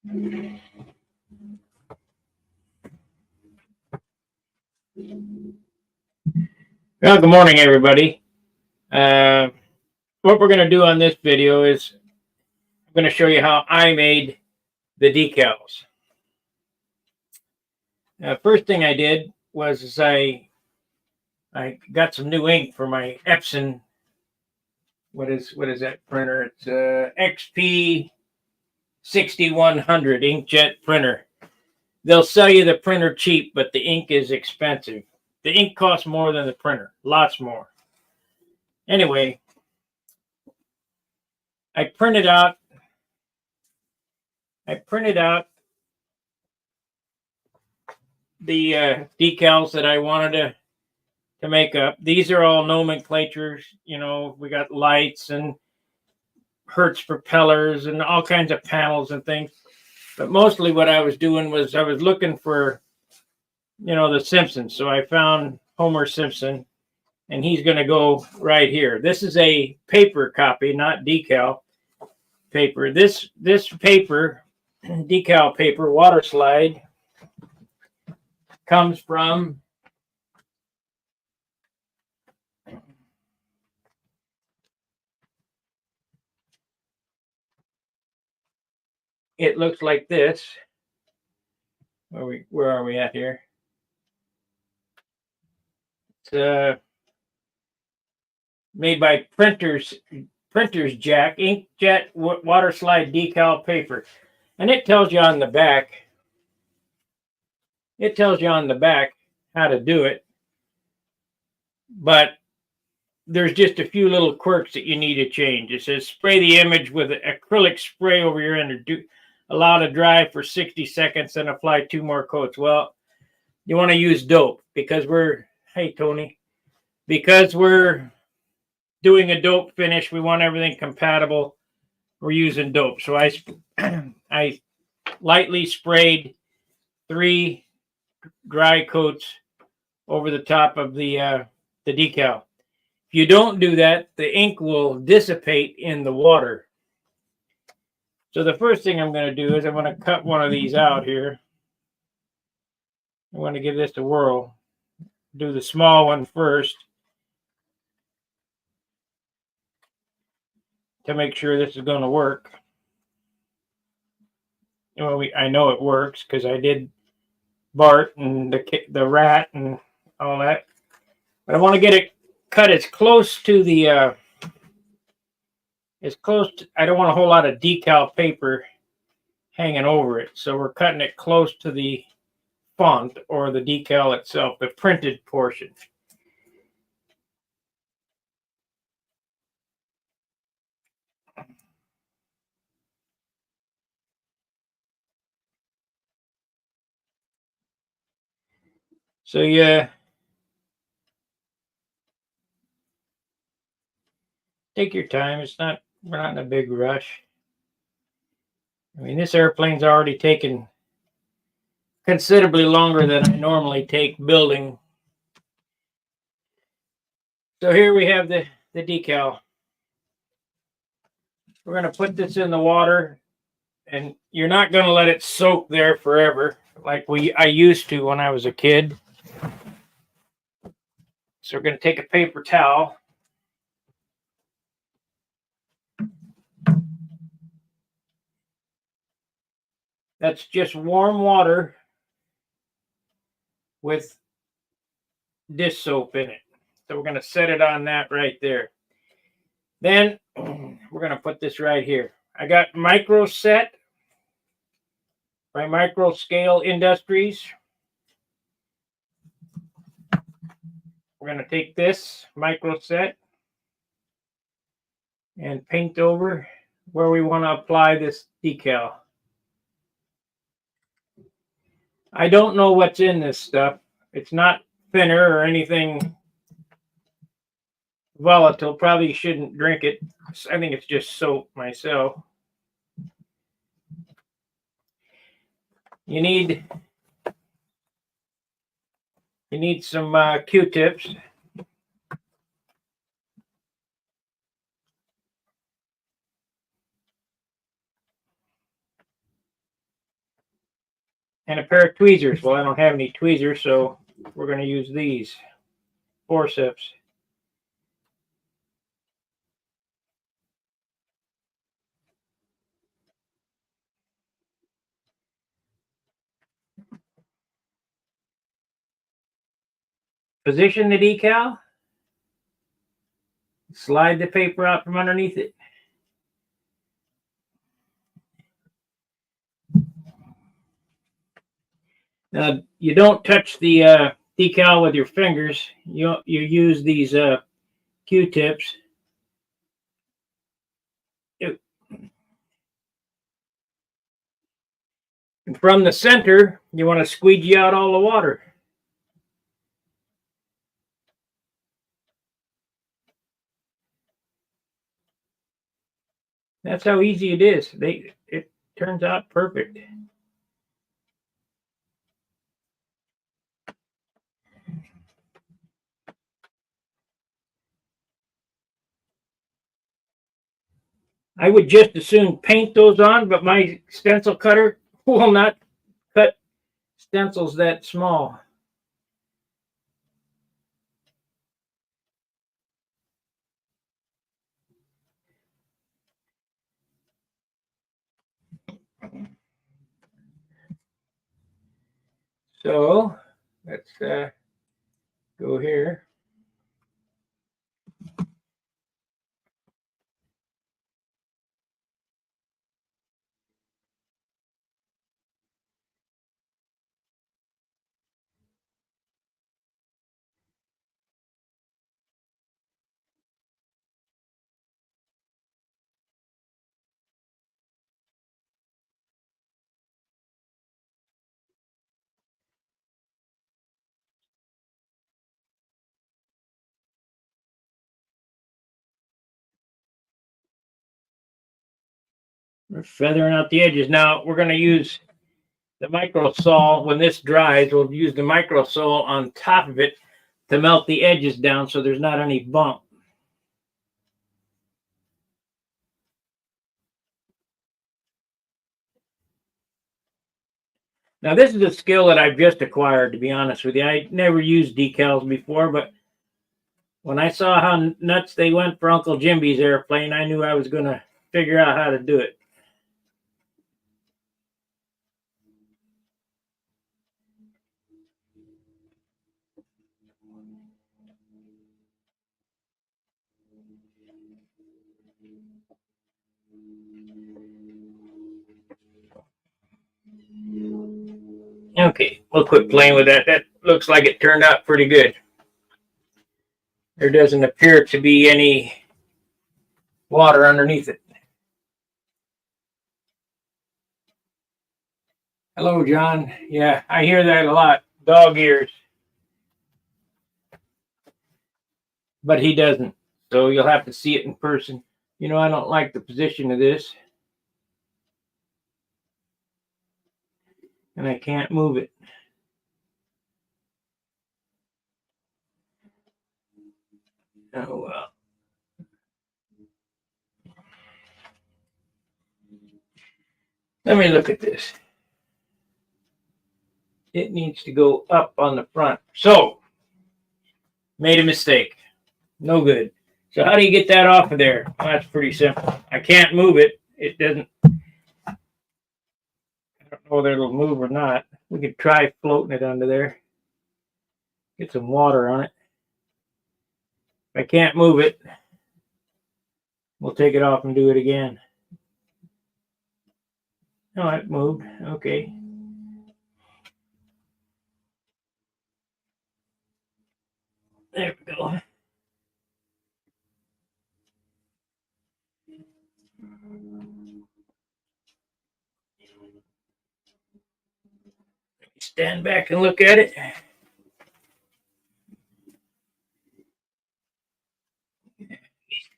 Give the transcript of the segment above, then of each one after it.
Well, good morning, everybody. What we're going to do on this video is I'm going to show you how I made the decals. First thing I did was I got some new ink for my Epson. What is that printer? It's XP 6100 inkjet printer. They'll sell you the printer cheap, but the ink is expensive. The ink costs more than the printer, lots more. Anyway, I printed out the decals that I wanted to make up. These are all nomenclatures. You know, we got lights and Hertz propellers and all kinds of panels and things. But mostly what I was doing was I was looking for, the Simpsons. So I found Homer Simpson, and he's going to go right here. This is a paper copy, not decal paper. This paper, decal paper, water slide, comes from it looks like this. Where are we at here? It's made by Printers Jack inkjet water slide decal paper, and it tells you on the back. It tells you on the back how to do it, but there's just a few little quirks that you need to change. It says spray the image with acrylic spray over your end. Allow to dry for 60 seconds and apply 2 more coats. Well, you want to use dope because hey Tony, because we're doing a dope finish. We want everything compatible. We're using dope. So I lightly sprayed 3 dry coats over the top of the decal. If you don't do that, the ink will dissipate in the water. So the first thing I'm going to do is I'm going to cut one of these out here. I want to give this a whirl. Do the small one first to make sure this is going to work. Well, I know it works because I did Bart and the rat and all that. But I want to get it cut as close to the I don't want a whole lot of decal paper hanging over it. So we're cutting it close to the font or the decal itself, the printed portion. So yeah, take your time. We're not in a big rush. I mean, this airplane's already taken considerably longer than I normally take building. So here we have the decal. We're going to put this in the water, and you're not going to let it soak there forever like I used to when I was a kid. So we're going to take a paper towel. That's just warm water with dish soap in it. So we're going to set it on that right there. Then we're going to put this right here. I got Micro Set by Micro Scale Industries. We're going to take this Micro Set and paint over where we want to apply this decal. I don't know what's in this stuff. It's not thinner or anything volatile. Probably shouldn't drink it. I think it's just soap myself. You need some Q-tips. and a pair of tweezers. Well, I don't have any tweezers, so we're going to use these forceps. Position the decal. Slide the paper out from underneath it. Now, you don't touch the decal with your fingers. You use these Q-tips. And from the center, you want to squeegee out all the water. That's how easy it is. It turns out perfect. I would just as soon paint those on, but my stencil cutter will not cut stencils that small. So let's go here. We're feathering out the edges. Now we're going to use the microsol. When this dries, we'll use the microsol on top of it to melt the edges down so there's not any bump. Now this is a skill that I've just acquired, to be honest with you. I never used decals before, but when I saw how nuts they went for Uncle Jimby's airplane, I knew I was going to figure out how to do it. Okay, we'll quit playing with that. That looks like it turned out pretty good. There doesn't appear to be any water underneath it. Hello, John. Yeah, I hear that a lot. Dog ears. But he doesn't. So you'll have to see it in person. You know, I don't like the position of this. And I can't move it. Oh, well. Let me look at this. It needs to go up on the front. So, made a mistake. No good. So how do you get that off of there? Well, that's pretty simple. I can't move it. It doesn't. I don't know whether it'll move or not. We could try floating it under there. Get some water on it. If I can't move it, we'll take it off and do it again. Oh, it moved. Okay. There we go. Stand back and look at it.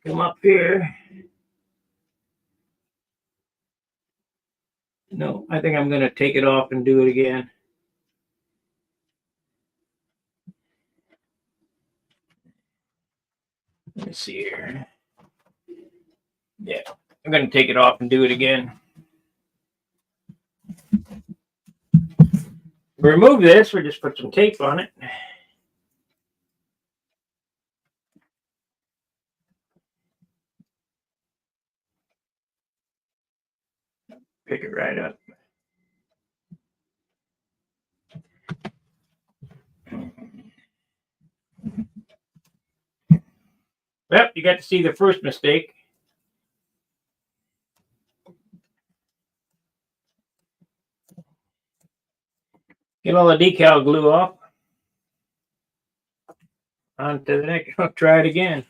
Come up here. No, I think I'm going to take it off and do it again. Let me see here. Yeah, I'm going to take it off and do it again. Remove this, we just put some tape on it. Pick it right up. Well, you got to see the first mistake. Get all the decal glue off. On to the next. I'll try it again.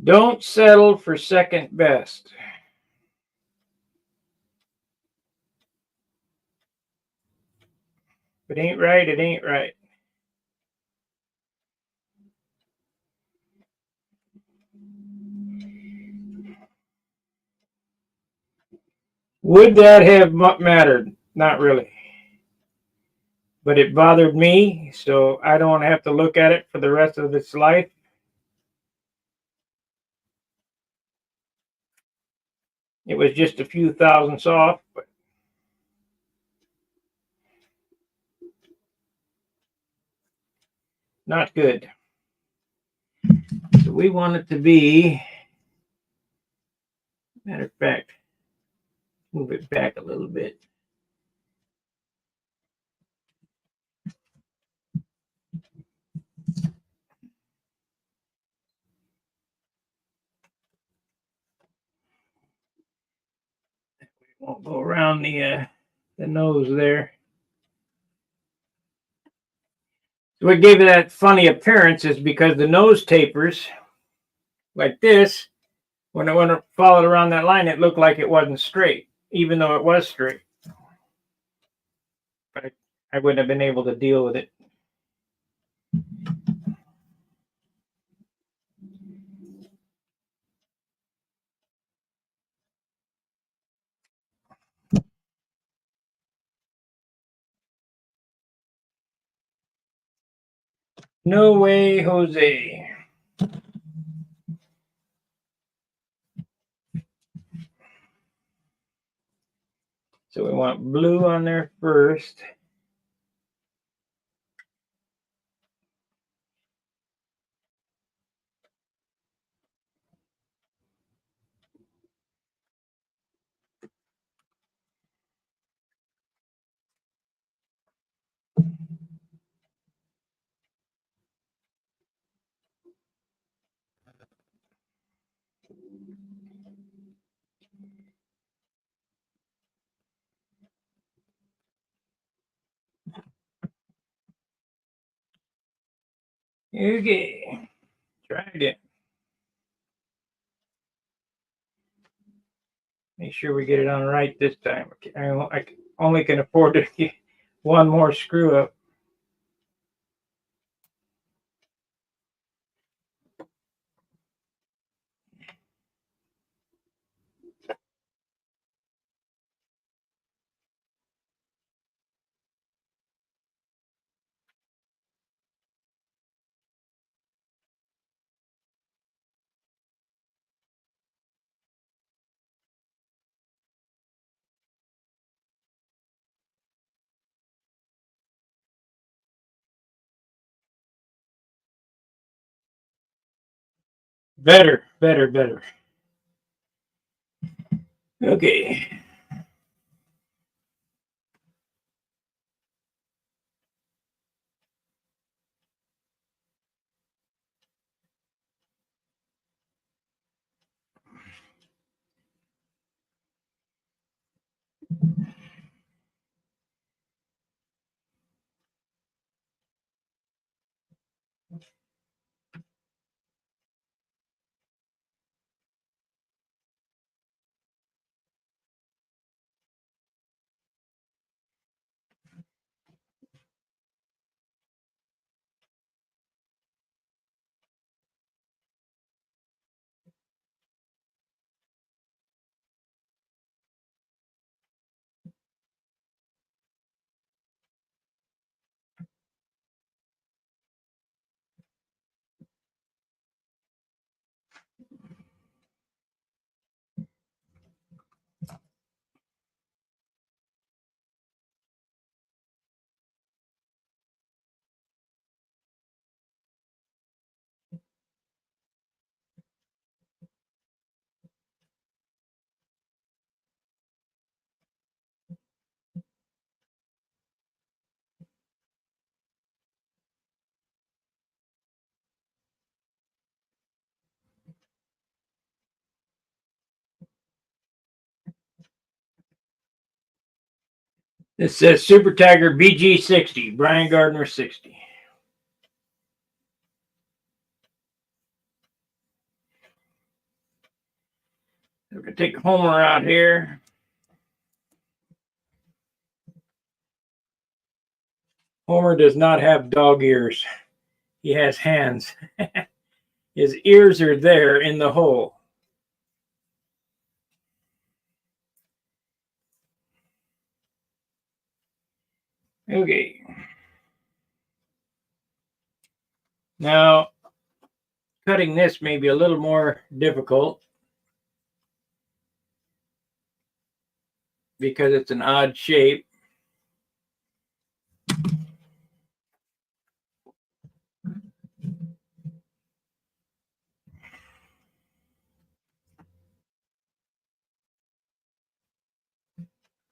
Don't settle for second best. If it ain't right, it ain't right. Would that have mattered? Not really. But it bothered me, so I don't have to look at it for the rest of its life. It was just a few thousandths off, but not good. So we want it to be, matter of fact, move it back a little bit. Won't go around the nose there. So what gave it that funny appearance is because the nose tapers like this. When it followed around that line, it looked like it wasn't straight, even though it was straight. But I wouldn't have been able to deal with it. No way, Jose. So we want blue on there first. Okay, try again. Make sure we get it on right this time. I only can afford to get one more screw up. Better, better, better. Okay. It says Super Tiger BG60, Brian Gardner 60. We're going to take Homer out here. Homer does not have dog ears. He has hands. His ears are there in the hole. Okay. Now, cutting this may be a little more difficult because it's an odd shape.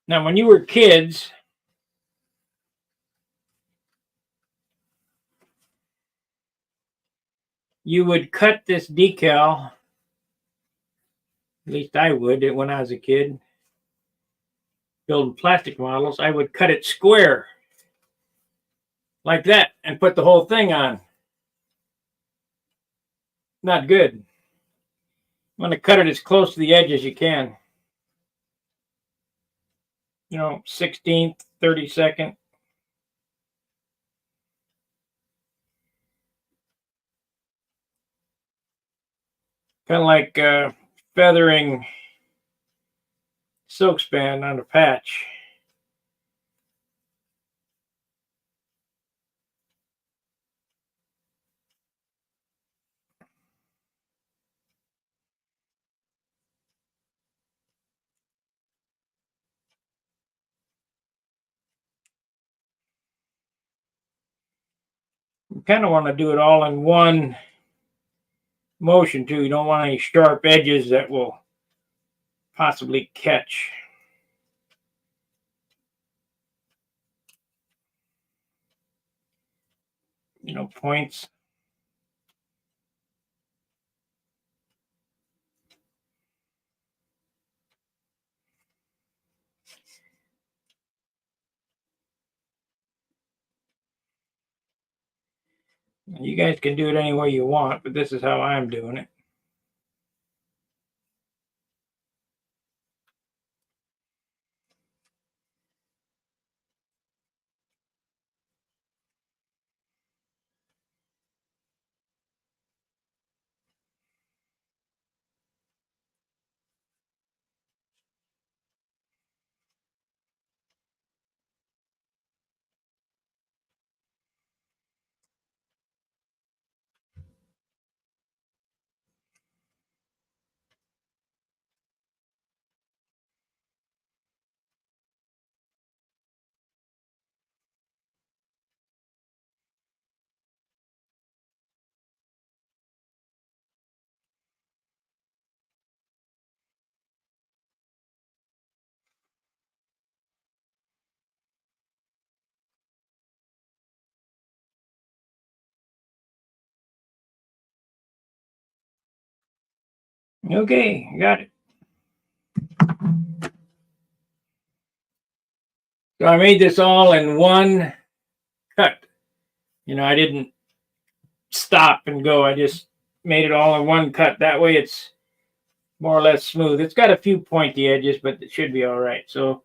Now, when you were kids, you would cut this decal, at least I would when I was a kid, building plastic models. I would cut it square like that and put the whole thing on. Not good. You want to cut it as close to the edge as you can. 16th, 32nd. Kind of like feathering silk span on a patch. You kind of want to do it all in one motion too. You don't want any sharp edges that will possibly catch. Points. You guys can do it any way you want, but this is how I'm doing it. Okay, got it. So I made this all in one cut. I didn't stop and go. I just made it all in one cut. That way it's more or less smooth. It's got a few pointy edges, but it should be all right. So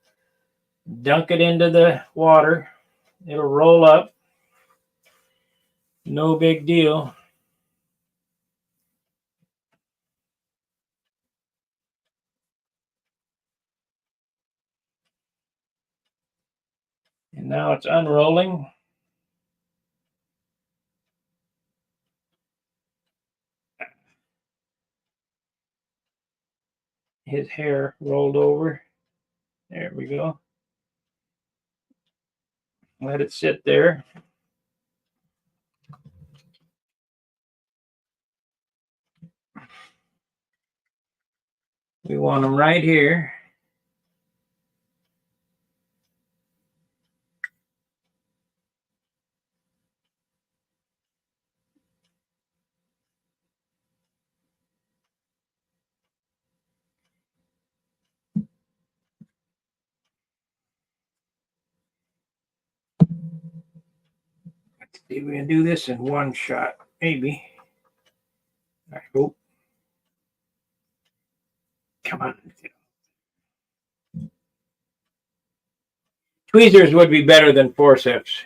dunk it into the water. It'll roll up. No big deal. And now it's unrolling. His hair rolled over. There we go. Let it sit there. We want them right here. See if we can do this in one shot, maybe. I hope. Come on. Tweezers would be better than forceps.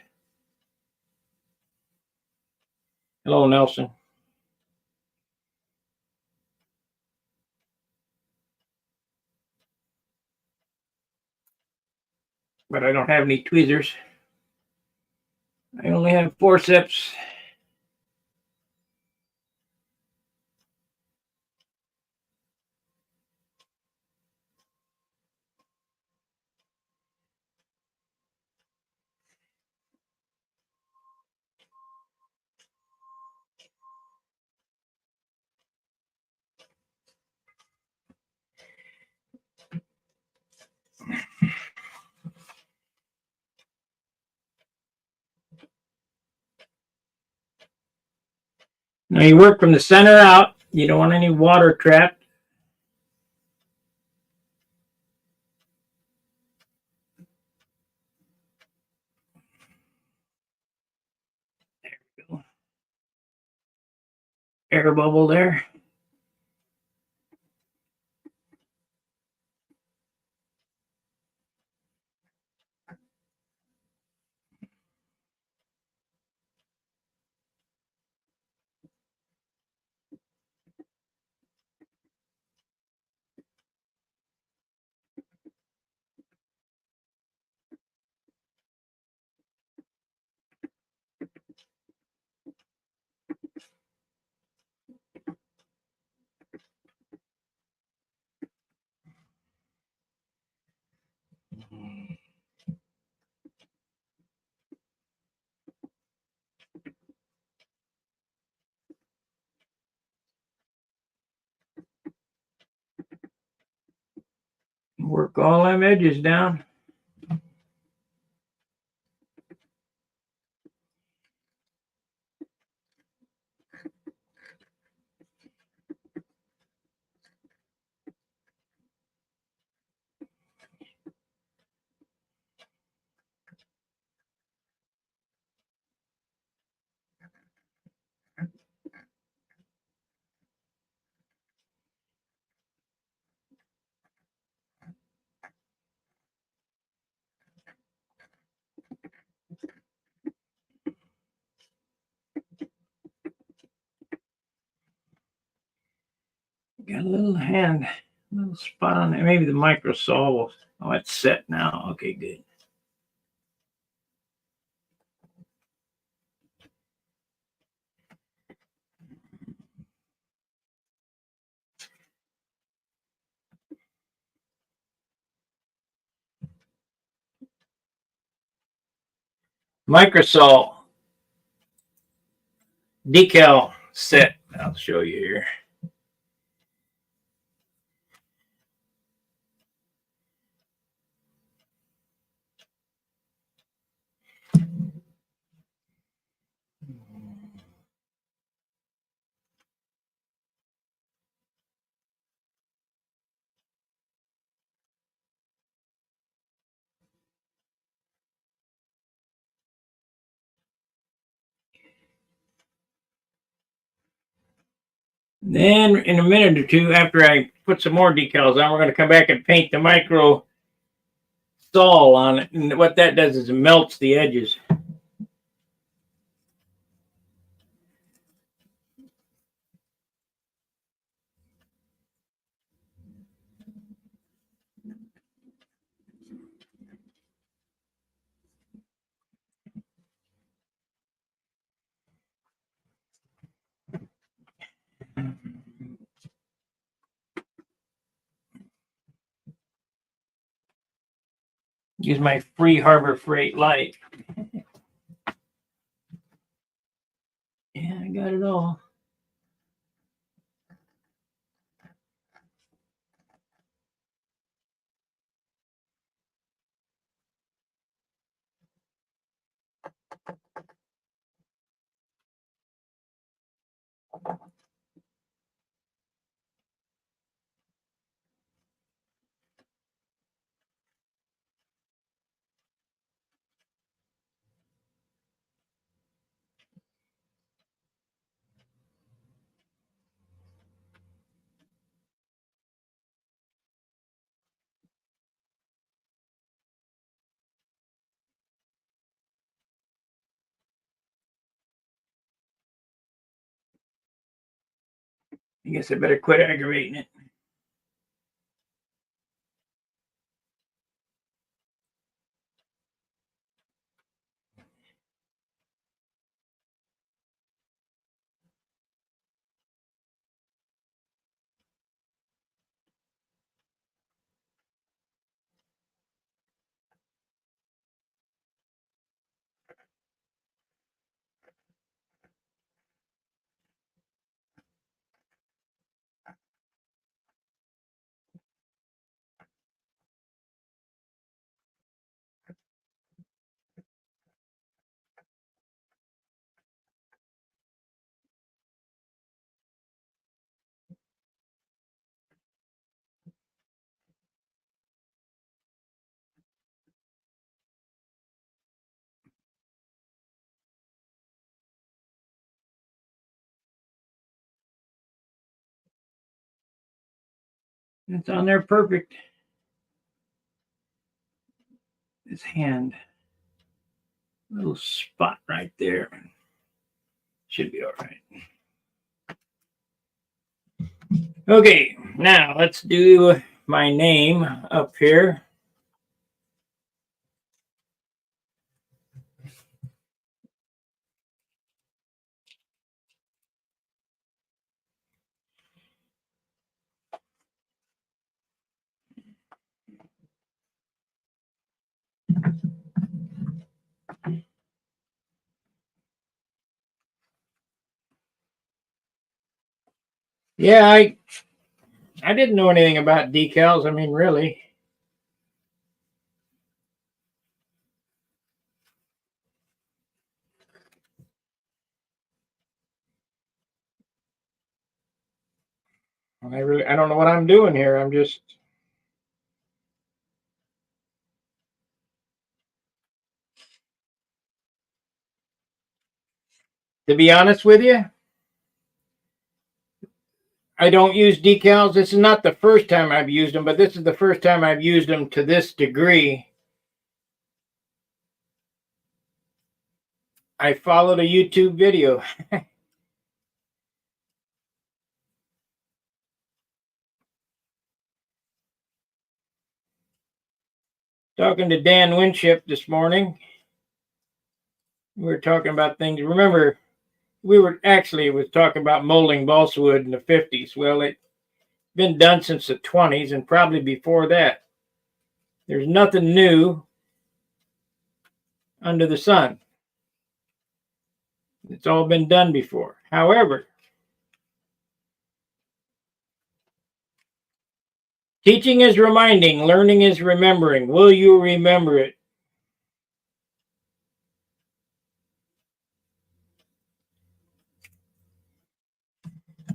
Hello, Nelson. But I don't have any tweezers. I only have forceps. Now you work from the center out. You don't want any water trapped. There we go. Air bubble there. Work all them edges down. Got a little little spot on there. Maybe the microsol will. Oh, it's set now. Okay, good. Microsol decal set. I'll show you here. Then in a minute or two, after I put some more decals on, we're going to come back and paint the micro sol on it. And what that does is it melts the edges. Use my free Harbor Freight light. Yeah, I got it all. I guess I better quit aggravating it. It's on there perfect. This hand, little spot right there. Should be all right. Okay, now let's do my name up here. Yeah, I didn't know anything about decals. I mean, really. I don't know what I'm doing here. I'm just to be honest with you, I don't use decals. This is not the first time I've used them, but this is the first time I've used them to this degree. I followed a YouTube video. Talking to Dan Winship this morning. We were talking about things. Remember, we were actually was talking about molding balsa wood in the 50s. Well, it's been done since the 20s and probably before that. There's nothing new under the sun. It's all been done before. However, teaching is reminding, learning is remembering. Will you remember it?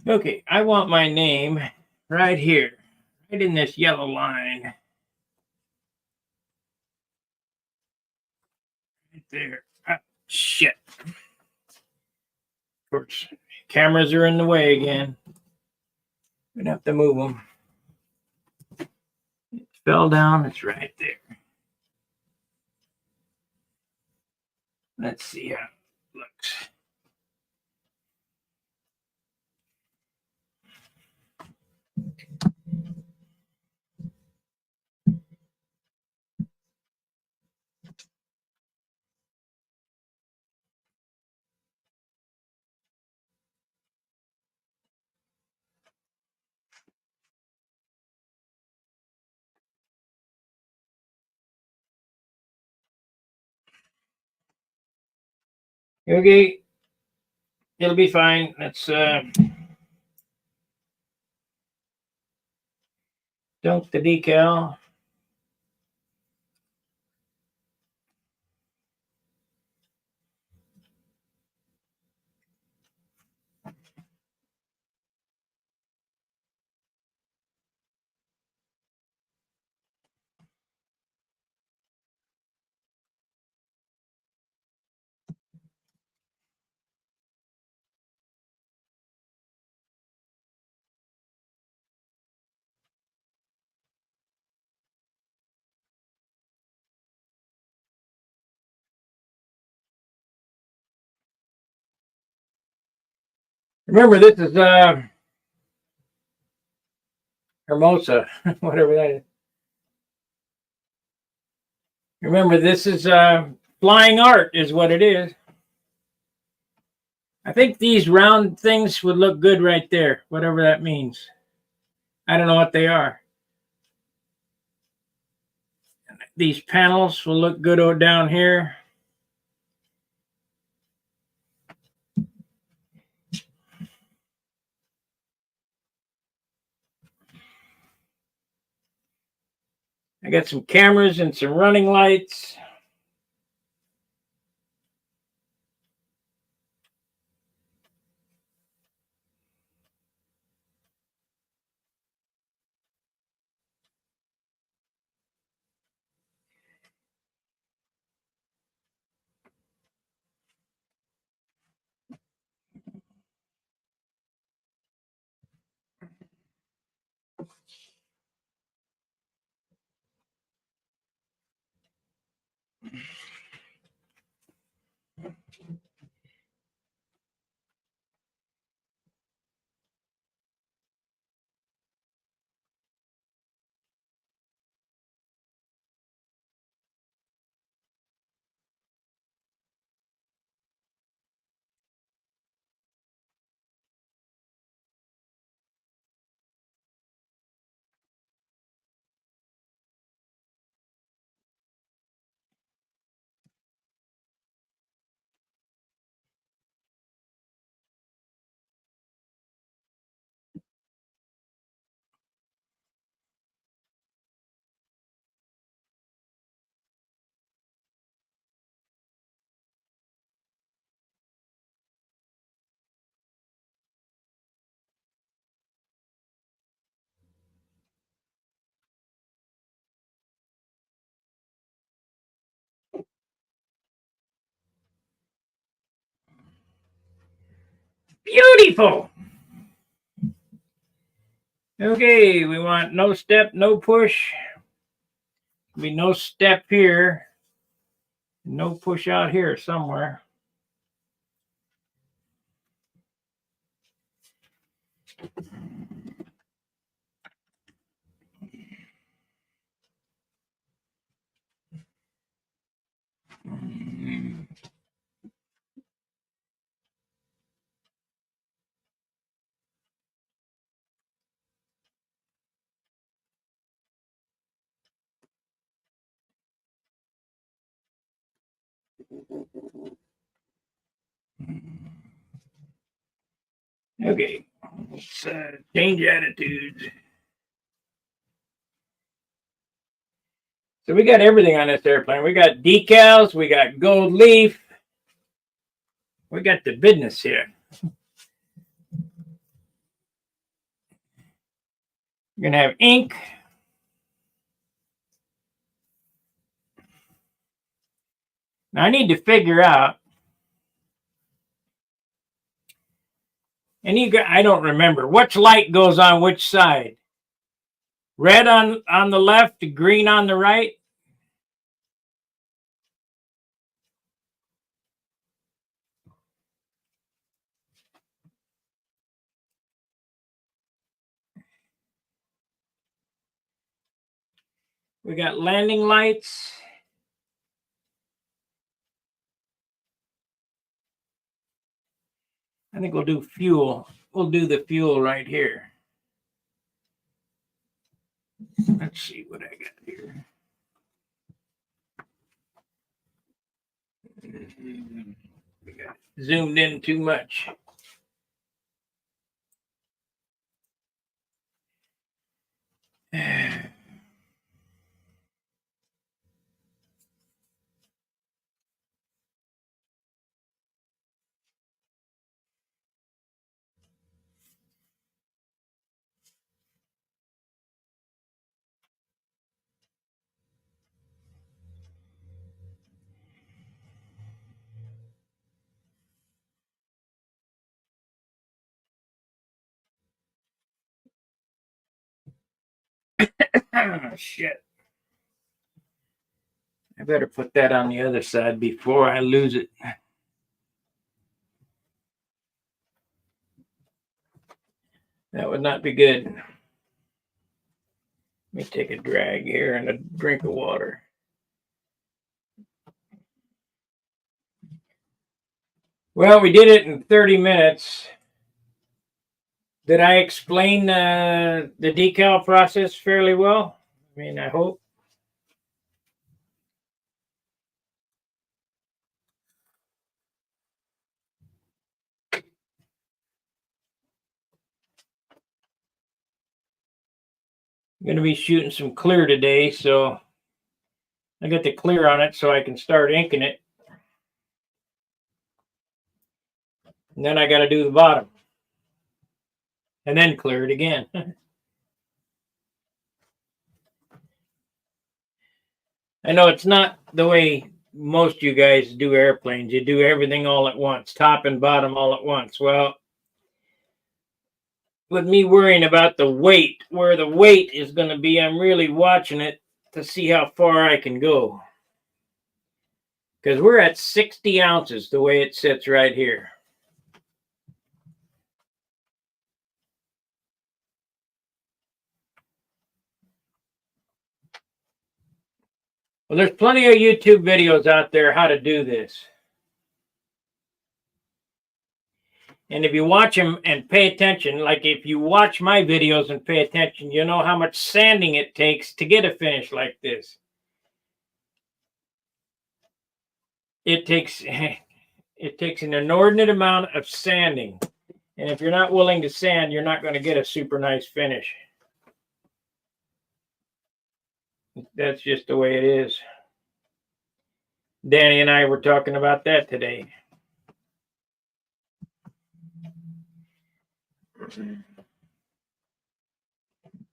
Okay, I want my name right here, right in this yellow line. Right there. Ah, shit. Of course, cameras are in the way again. We'd have to move them. It fell down. It's right there. Let's see how it looks. Okay, it'll be fine. Let's dunk the decal. Remember, this is Hermosa, whatever that is. Remember, this is flying art, is what it is. I think these round things would look good right there, whatever that means. I don't know what they are. These panels will look good down here. I got some cameras and some running lights. Beautiful. Okay, we want no step, no push. Be no step here, no push out here somewhere. Okay, let's change attitudes. So we got everything on this airplane. We got decals, we got gold leaf, we got the business here. We're gonna have ink. Now I need to figure out, and I don't remember which light goes on which side. Red on the left, green on the right. We got landing lights. I think we'll do fuel. We'll do the fuel right here. Let's see what I got here. We got zoomed in too much. Oh, shit. I better put that on the other side before I lose it. That would not be good. Let me take a drag here and a drink of water. Well, we did it in 30 minutes. Did I explain the decal process fairly well? I mean, I hope. I'm going to be shooting some clear today, so I got the clear on it so I can start inking it. And then I got to do the bottom. And then clear it again. I know it's not the way most of you guys do airplanes. You do everything all at once, top and bottom all at once. Well, with me worrying about the weight, where the weight is going to be, I'm really watching it to see how far I can go. Because we're at 60 ounces the way it sits right here. Well, there's plenty of YouTube videos out there how to do this. And if you watch them and pay attention, like if you watch my videos and pay attention, you know how much sanding it takes to get a finish like this. It takes an inordinate amount of sanding. And if you're not willing to sand, you're not going to get a super nice finish. That's just the way it is. Danny and I were talking about that today.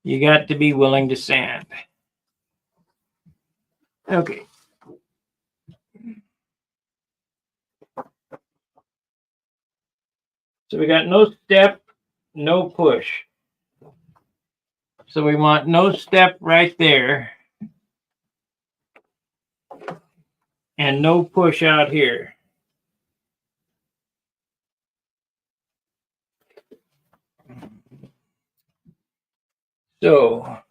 You got to be willing to sand. Okay. So we got no step, no push. So we want no step right there. And no push out here. So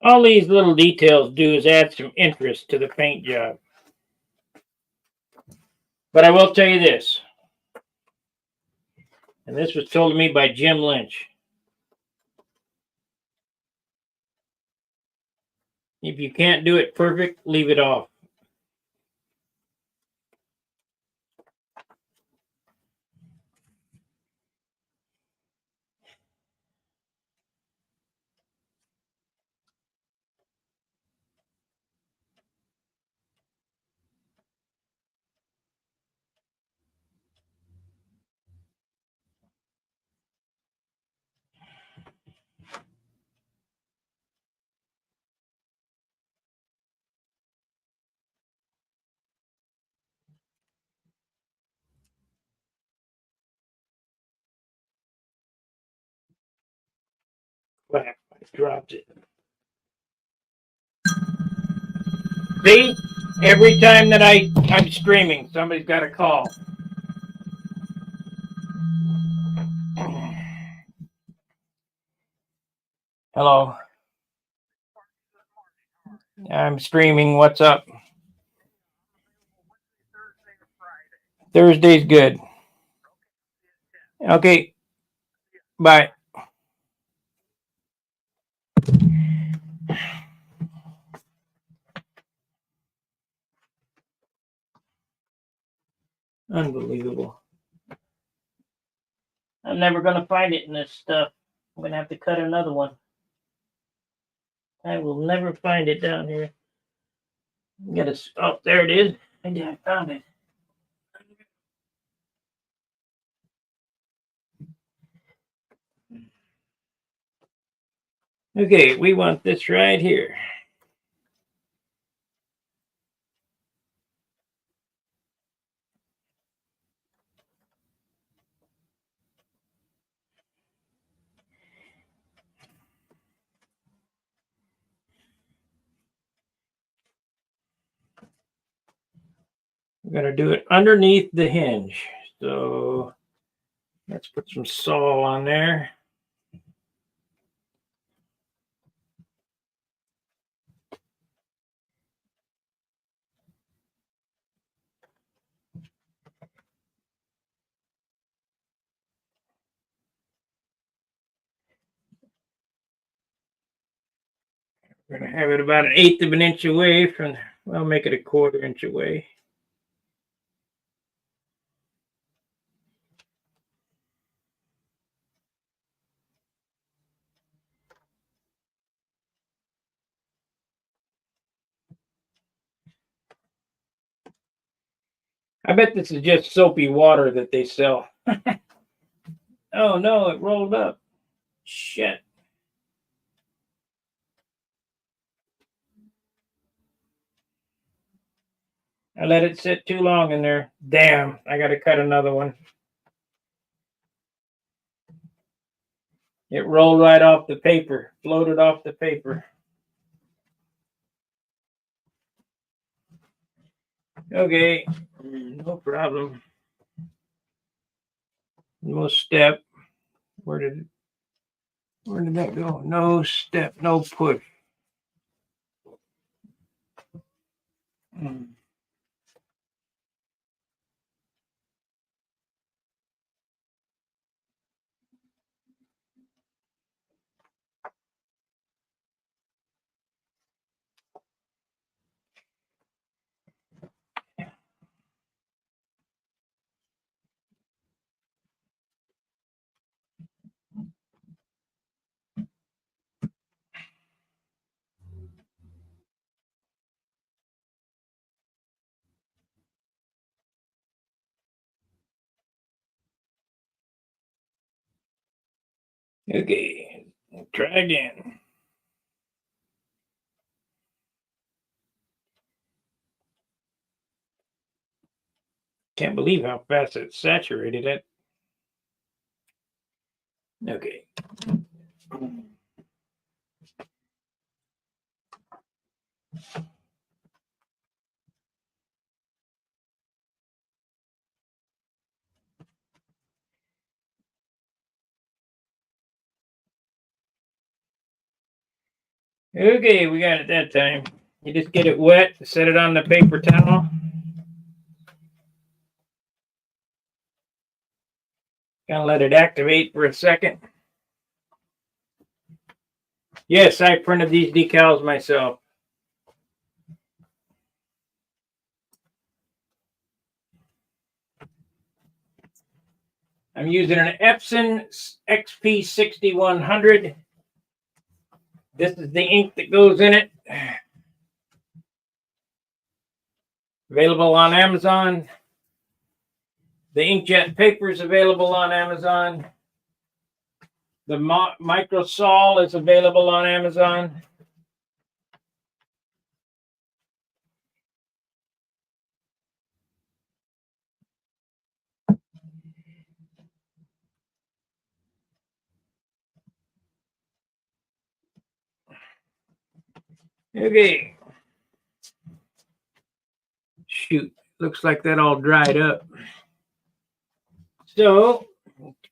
all these little details do is add some interest to the paint job. But I will tell you this, and this was told to me by Jim Lynch. If you can't do it perfect, leave it off. Whack, I dropped it. See? Every time that I'm streaming, somebody's got a call. Hello. I'm streaming. What's up? Thursday's good. Okay. Bye. Unbelievable. I'm never going to find it in this stuff. I'm going to have to cut another one. I will never find it down here. Got to, oh, there it is. I found it. Okay, we want this right here. We're going to do it underneath the hinge. So let's put some Sol on there. We're going to have it about 1/8 of an inch away from, well, make it 1/4 inch away. I bet this is just soapy water that they sell. Oh no, it rolled up. Shit. I let it sit too long in there. Damn, I got to cut another one. It rolled right off the paper, floated off the paper. Okay, no problem. No step. Where did that go? No step, no push. Okay, try again. Can't believe how fast it saturated it. Okay. Okay, we got it that time. You just get it wet, set it on the paper towel. Gonna let it activate for a second. Yes, I printed these decals myself. I'm using an Epson XP6100. This is the ink that goes in it. Available on Amazon. The inkjet paper is available on Amazon. The micro Sol is available on Amazon. Okay. Shoot, looks like that all dried up. So,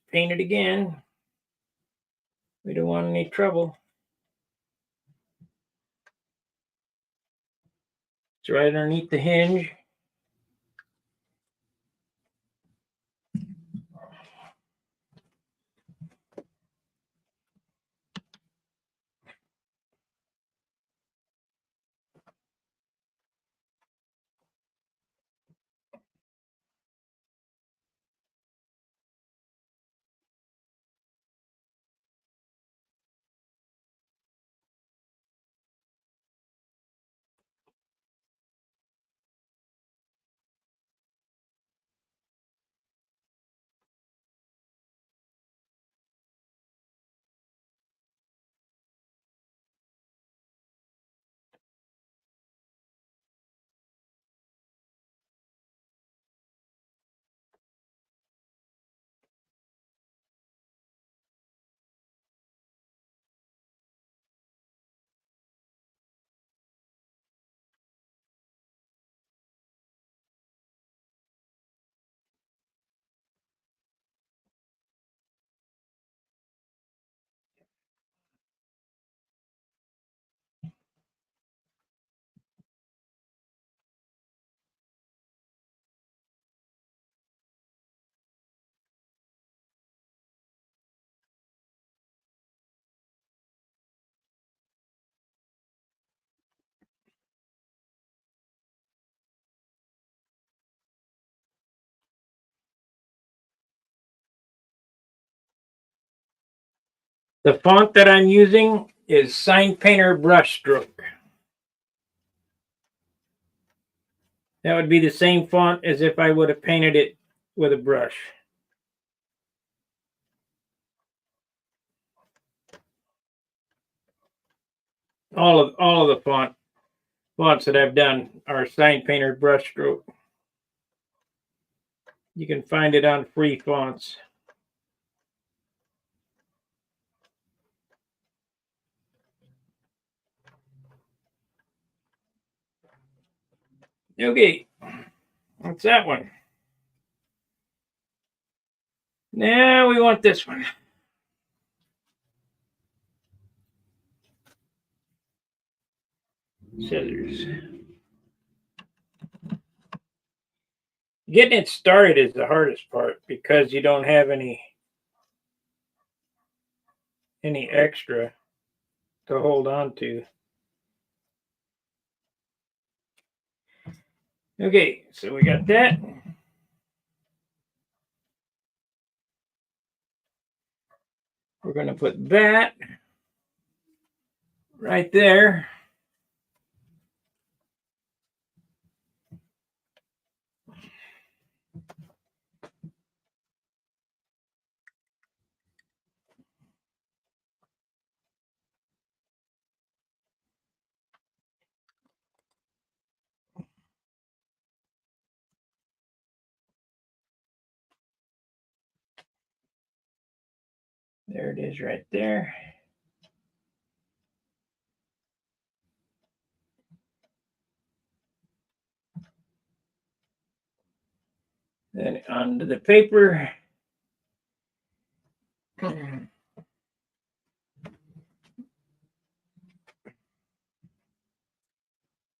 paint it again. We don't want any trouble. It's right underneath the hinge. The font that I'm using is Sign Painter Brushstroke. That would be the same font as if I would have painted it with a brush. All of the fonts that I've done are Sign Painter Brushstroke. You can find it on free fonts. Okay, that's that one. Now we want this one. Scissors. Getting it started is the hardest part because you don't have any extra to hold on to. Okay, so we got that. We're going to put that right there. There it is right there. Then onto the paper.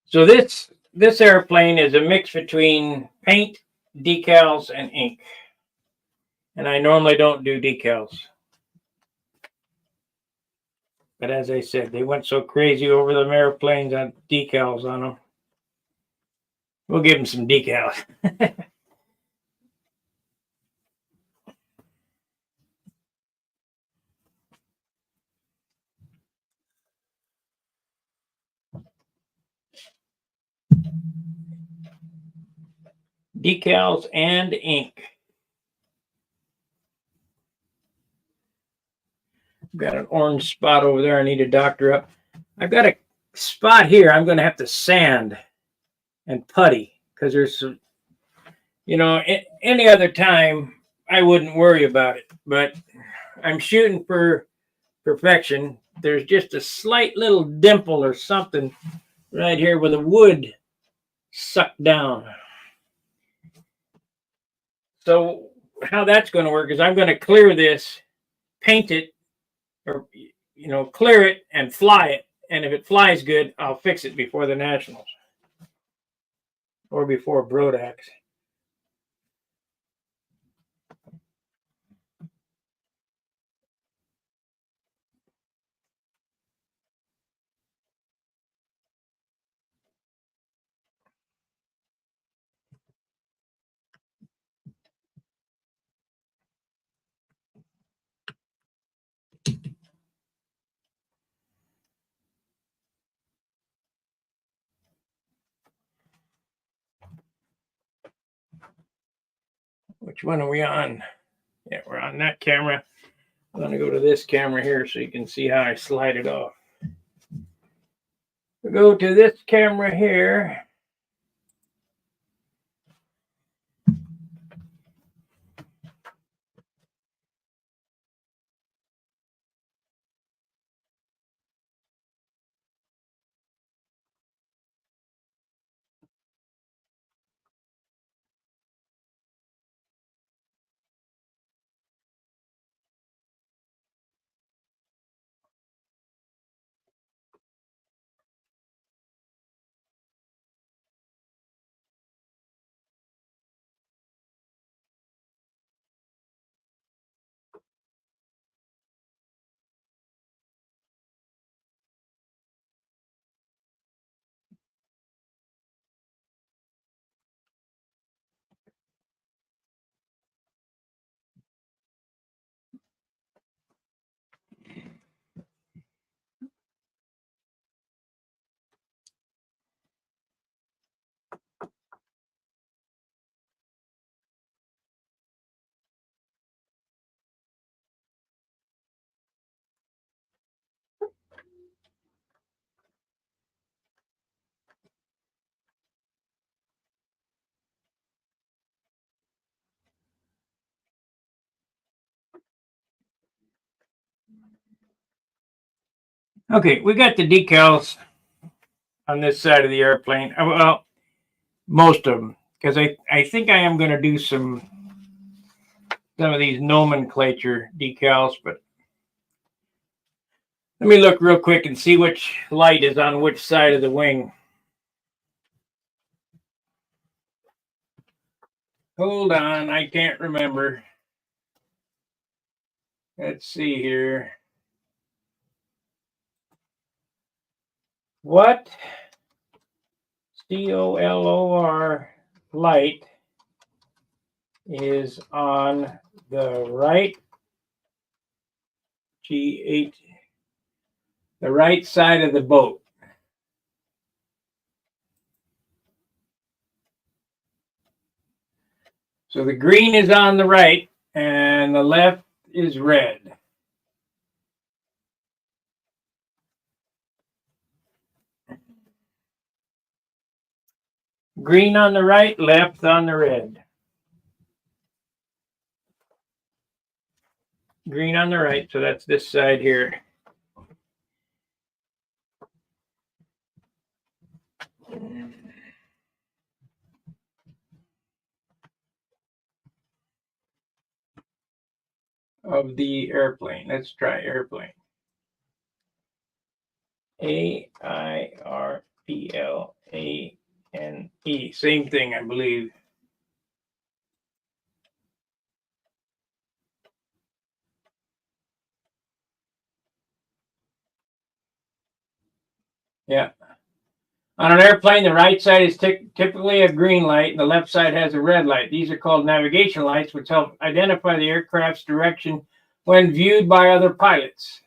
So this airplane is a mix between paint, decals, and ink. And I normally don't do decals. But as I said, they went so crazy over the airplanes on decals on them. We'll give them some decals. Decals and ink. Got an orange spot over there I need to doctor up. I've got a spot here I'm going to have to sand and putty because there's some, any other time I wouldn't worry about it, but I'm shooting for perfection. There's just a slight little dimple or something right here where the wood sucked down. So how that's going to work is I'm going to clear this, paint it, or clear it and fly it. And if it flies good, I'll fix it before the Nationals or before Brodax. Which one are we on? Yeah, we're on that camera. I'm going to go to this camera here so you can see how I slide it off. We go to this camera here. Okay, we got the decals on this side of the airplane. Well, most of them, because I think I am going to do some of these nomenclature decals, but let me look real quick and see which light is on which side of the wing. Hold on, I can't remember. Let's see here. What COLOR light is on the right G8, the right side of the boat? So the green is on the right and the left is red. Green on the right, left on the red. Green on the right, so that's this side here. Of the airplane. Let's try airplane. AIRPLANE. Same thing, I believe. Yeah. On an airplane, the right side is typically a green light, and the left side has a red light. These are called navigation lights, which help identify the aircraft's direction when viewed by other pilots.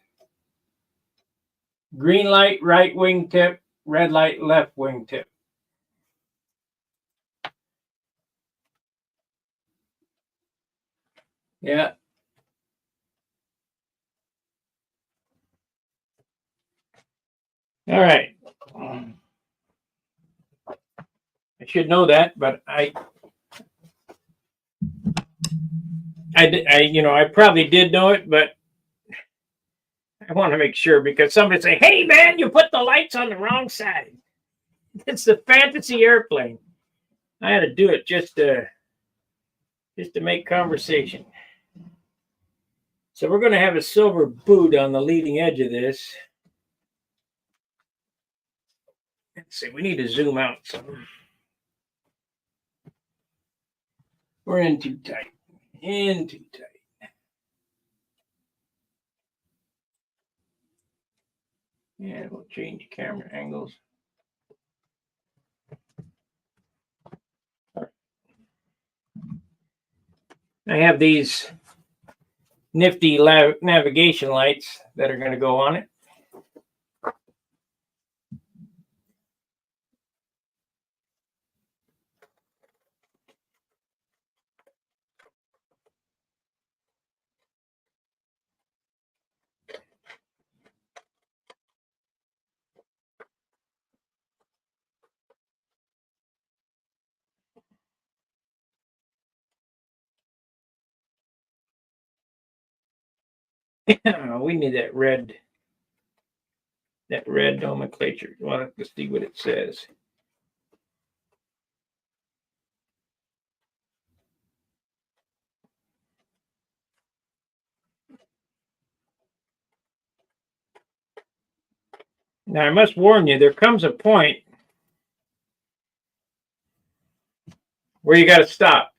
Green light, right wingtip. Red light, left wingtip. Yeah. All right. I should know that, but I probably did know it, but I want to make sure because somebody say, "Hey, man, you put the lights on the wrong side." It's the fantasy airplane. I had to do it just to make conversation. So we're going to have a silver boot on the leading edge of this. Let's see. We need to zoom out some. We're in too tight. In too tight. And we'll change camera angles. I have these nifty navigation lights that are going to go on it. We need that red nomenclature. You want to see what it says. Now, I must warn you, there comes a point where you got to stop.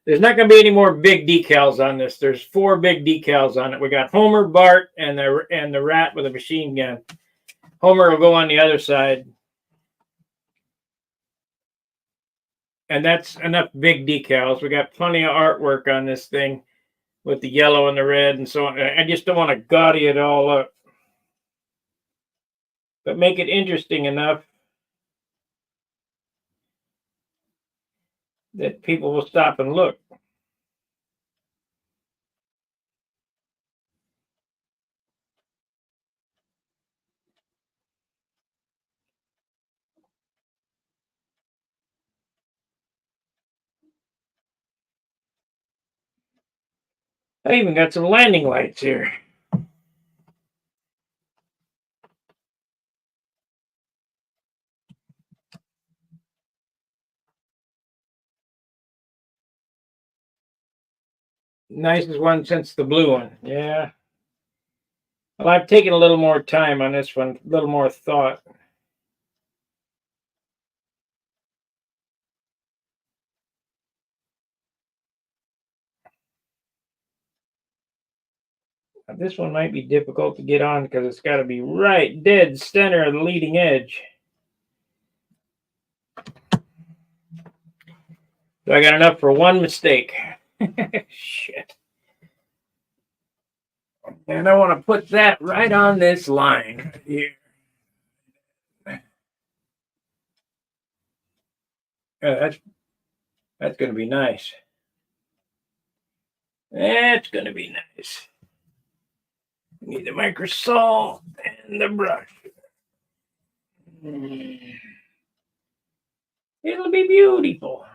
There's not going to be any more big decals on this. There's 4 big decals on it. We got Homer, Bart, and the rat with a machine gun. Homer will go on the other side. And that's enough big decals. We got plenty of artwork on this thing with the yellow and the red and so on. I just don't want to gaudy it all up. But make it interesting enough that people will stop and look. I even got some landing lights here. Nicest one since the blue one. Yeah. Well, I've taken a little more time on this one, a little more thought. This one might be difficult to get on because it's got to be right dead center of the leading edge. So I got enough for one mistake. Shit. And I want to put that right on this line here. That's going to be nice. That's going to be nice. Need the microsol and the brush. It'll be beautiful.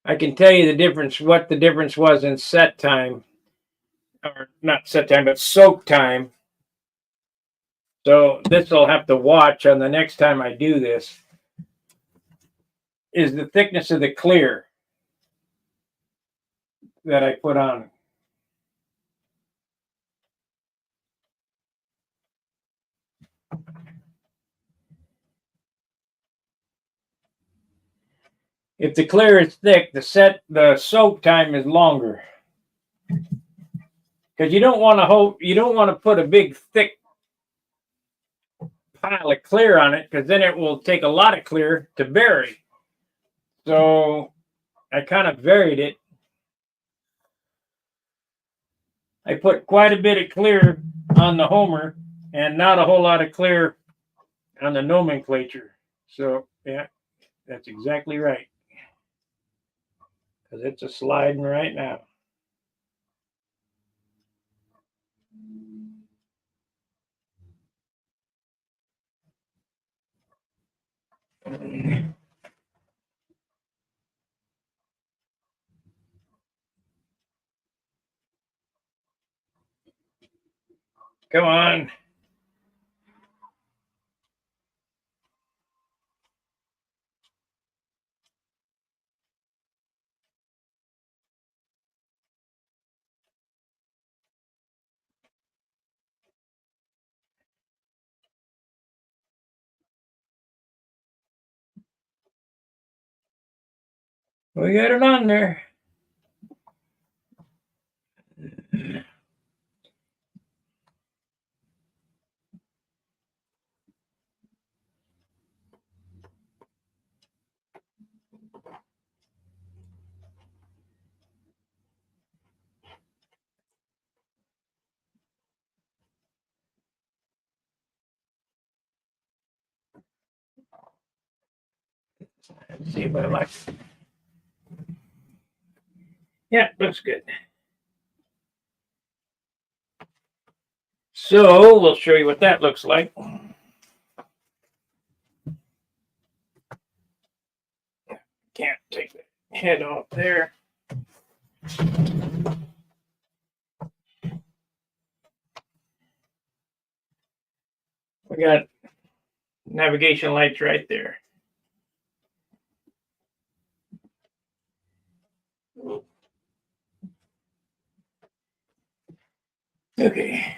I can tell you the difference, what the difference was in set time, or not set time, but soak time. So this will have to watch on the next time I do this, is the thickness of the clear that I put on. If the clear is thick, the soak time is longer. Because you don't want to put a big thick pile of clear on it, because then it will take a lot of clear to bury. So I kind of varied it. I put quite a bit of clear on the Homer and not a whole lot of clear on the nomenclature. So yeah, that's exactly right. Because it's a sliding right now. Come on. We got it on there. Let's see if I like it. Yeah, looks good. So we'll show you what that looks like. Can't take the head off there. We got navigation lights right there. Okay.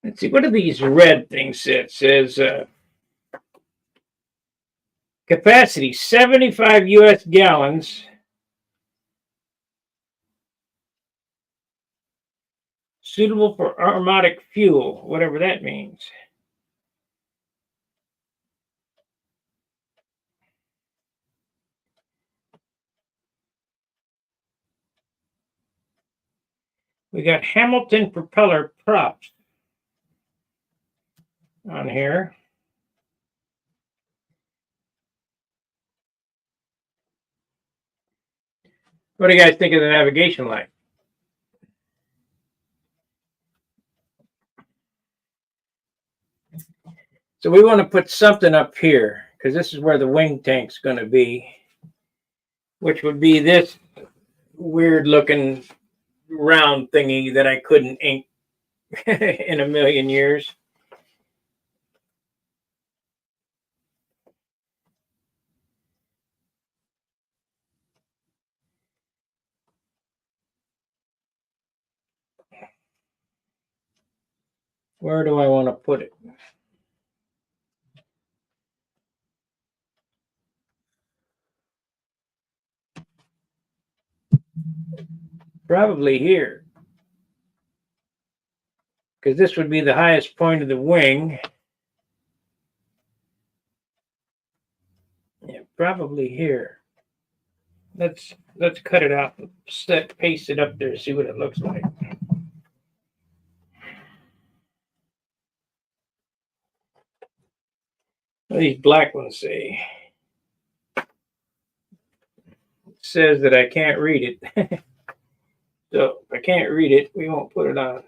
Let's see, what do these red things say? It says capacity 75 US gallons. Suitable for aromatic fuel, whatever that means. We got Hamilton propeller props on here. What do you guys think of the navigation light? So we want to put something up here. because this is where the wing tank's going to be, which would be this weird looking round thingy that I couldn't ink in a million years. Where do I want to put it? Probably here, because this would be the highest point of the wing. Yeah, probably here. Let's cut it out and paste it up there, see what it looks like. What do these black ones say? It says that I can't read it. So if I can't read it, we won't put it on.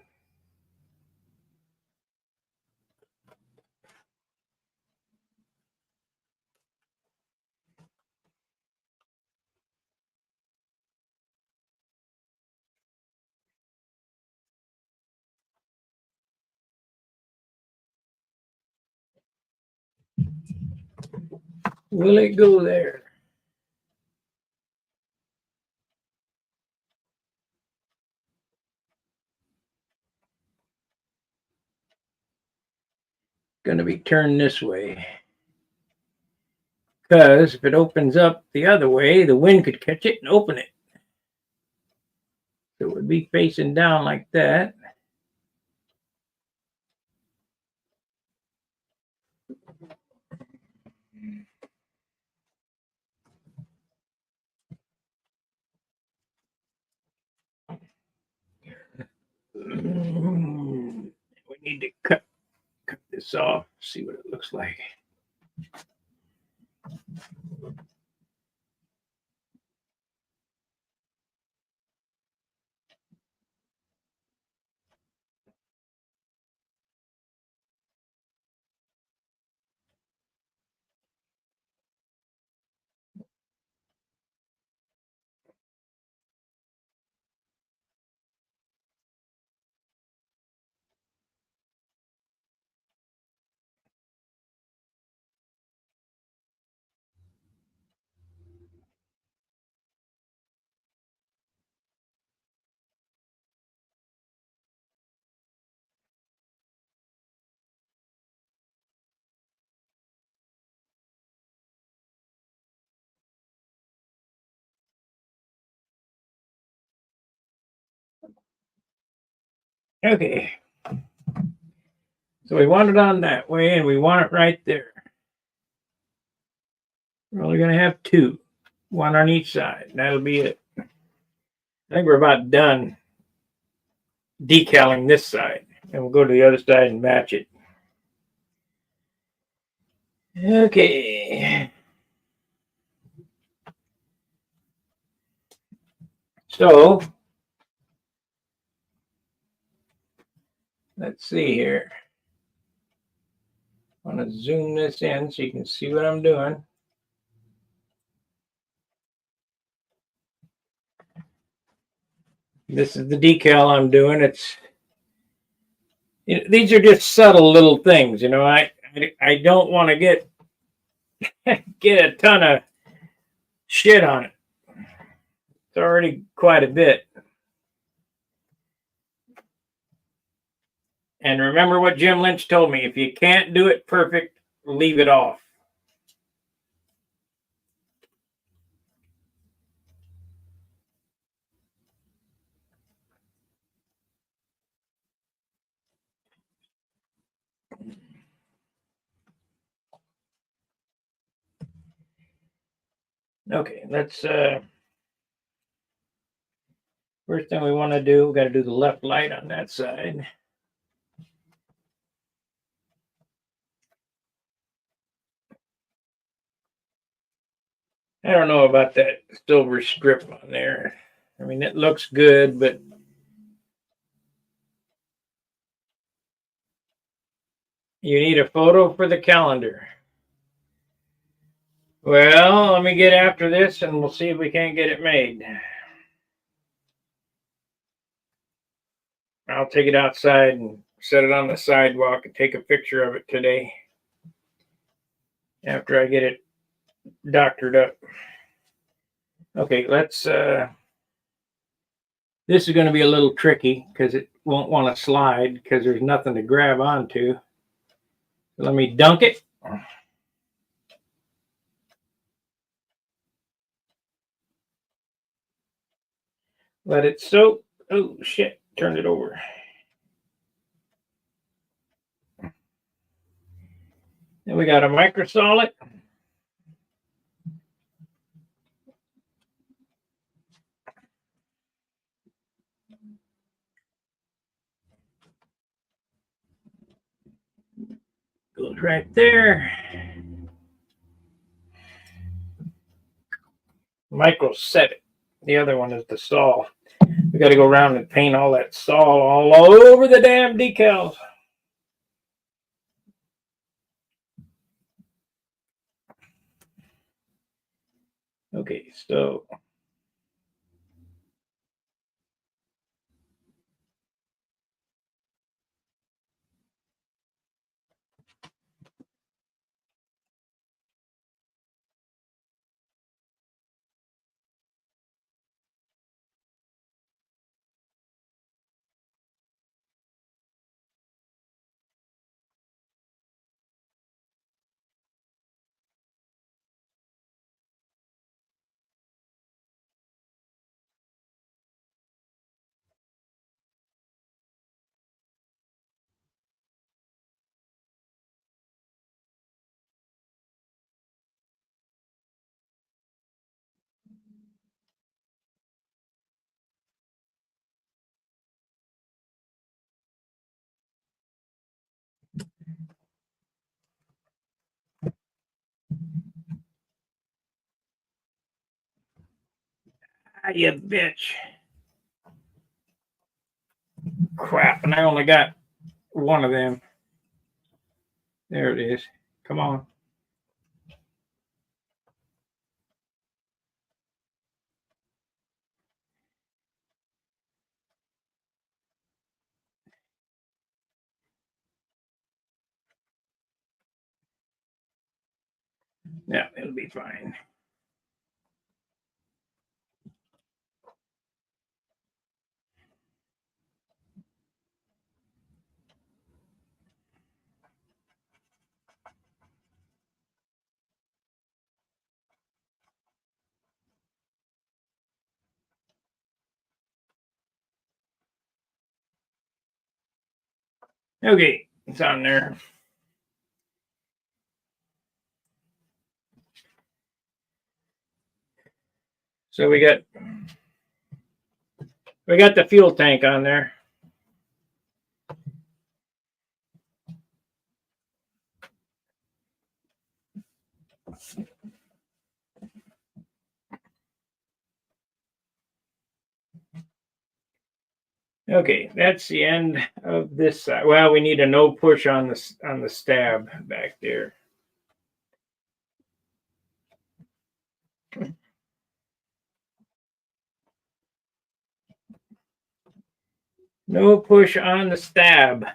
Will it go there? Going to be turned this way. Because if it opens up the other way, the wind could catch it and open it. So it would be facing down like that. We need to cut this off, see what it looks like. Okay. So we want it on that way, and we want it right there. We're only going to have two, one on each side. That'll be it. I think we're about done decaling this side, and we'll go to the other side and match it. Okay. So let's see here. I want to zoom this in so you can see what I'm doing. This is the decal I'm doing. These are just subtle little things, you know. I don't want to get a ton of shit on it. It's already quite a bit. And remember what Jim Lynch told me: if you can't do it perfect, leave it off. Okay, let's first thing we want to do, we got to do the left light on that side. I don't know about that silver strip on there. I mean, it looks good, but you need a photo for the calendar. Well, let me get after this and we'll see if we can't get it made. I'll take it outside and set it on the sidewalk and take a picture of it today after I get it doctored up. Okay, let's this is going to be a little tricky because it won't want to slide because there's nothing to grab onto. So let me dunk it. Let it soak. Oh shit, turned it over. Then we got a microsolid. Goes right there. Micro set it. The other one is the saw. We got to go around and paint all that saw all over the damn decals. Okay, so you bitch. Crap, and I only got one of them. There it is. Come on. Yeah, it'll be fine. Okay, it's on there. So we got the fuel tank on there. Okay, that's the end of this side. Well, we need a no push on the stab back there. No push on the stab.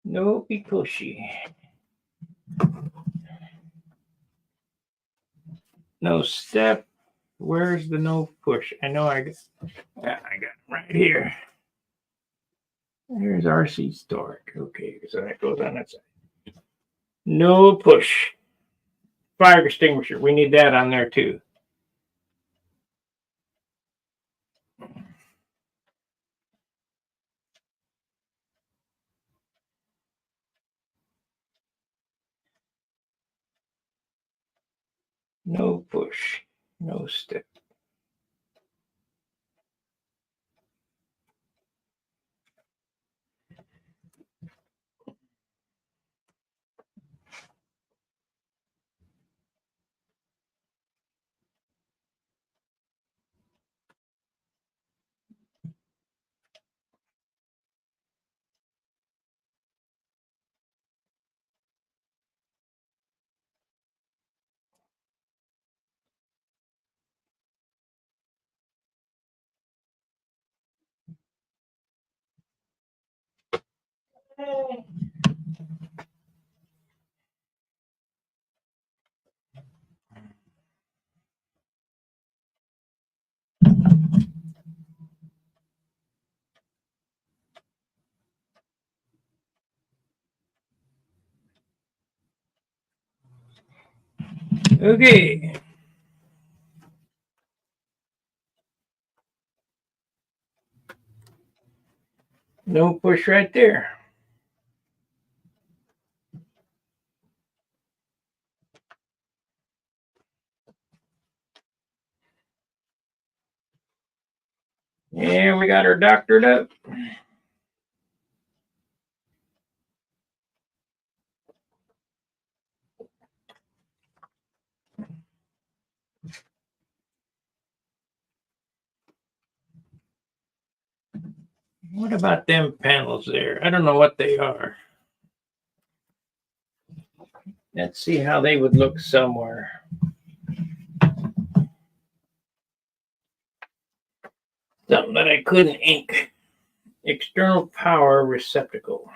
No pushy. No step. Where's the no push? I know I got it right here. There's RC Stork. Okay, so that goes on that side. No push. Fire extinguisher. We need that on there too. No push. No step. Okay. No push right there. Yeah, we got her doctored up. What about them panels there? I don't know what they are. Let's see how they would look somewhere. Something that I couldn't ink. External power receptacle.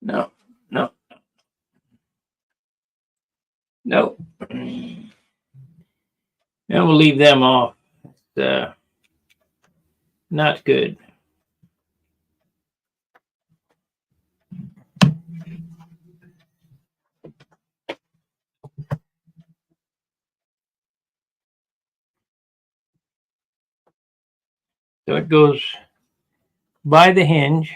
No, no, no. And we'll leave them off. It's not good. So it goes by the hinge.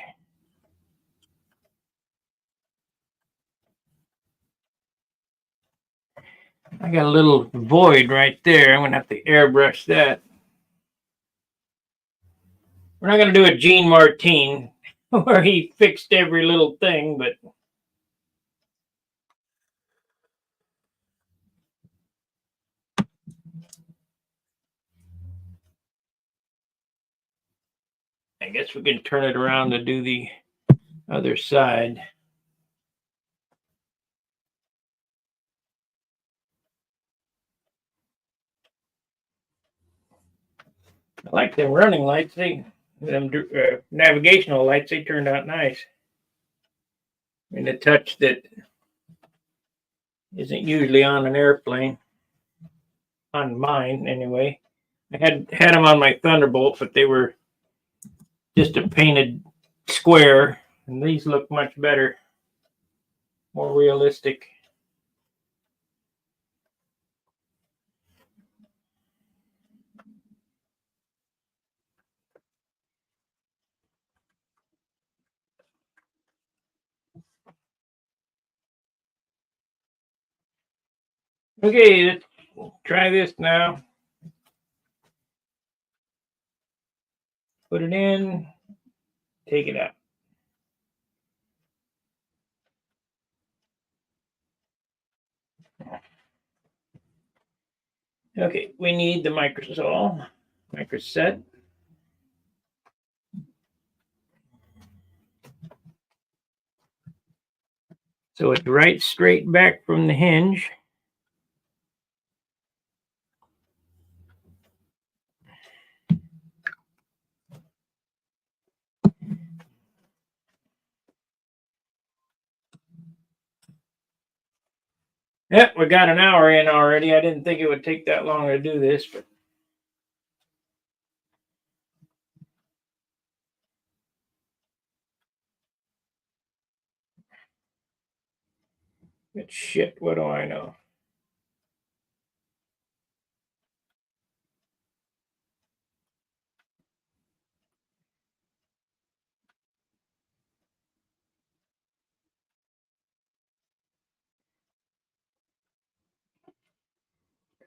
I got a little void right there. I'm going to have to airbrush that. We're not going to do a Gene Martin where he fixed every little thing, but I guess we can turn it around to do the other side. I like them running lights. Them navigational lights, they turned out nice. I mean, a touch that isn't usually on an airplane, on mine anyway. I had them on my Thunderbolt, but they were just a painted square, and these look much better, more realistic. Okay, let's try this now. Put it in, take it out. Okay, we need the microset. So it's right straight back from the hinge. Yep, we got an hour in already. I didn't think it would take that long to do this, but shit, what do I know?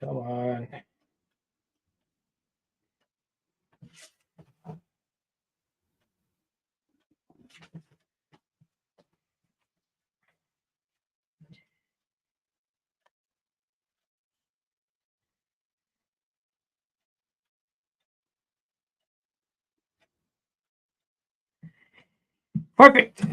Come on. Perfect.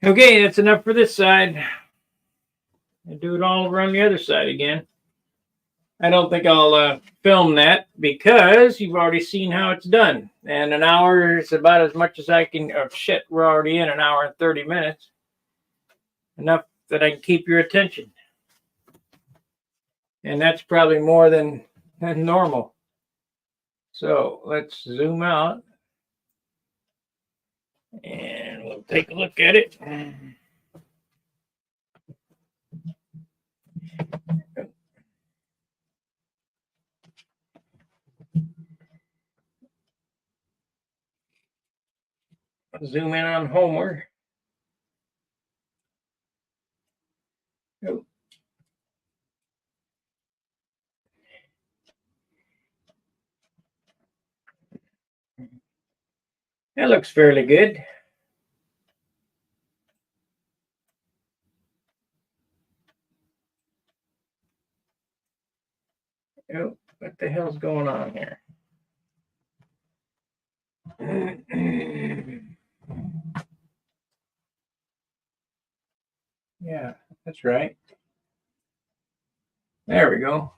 Okay, that's enough for this side. I'll do it all over on the other side again. I don't think I'll film that because you've already seen how it's done. And an hour is about as much as I can. Oh, shit, we're already in an hour and 30 minutes. Enough that I can keep your attention. And that's probably more than normal. So let's zoom out. And we'll take a look at it. Zoom in on Homer. Oh. That looks fairly good. Oh, what the hell's going on here? Yeah, that's right. There we go.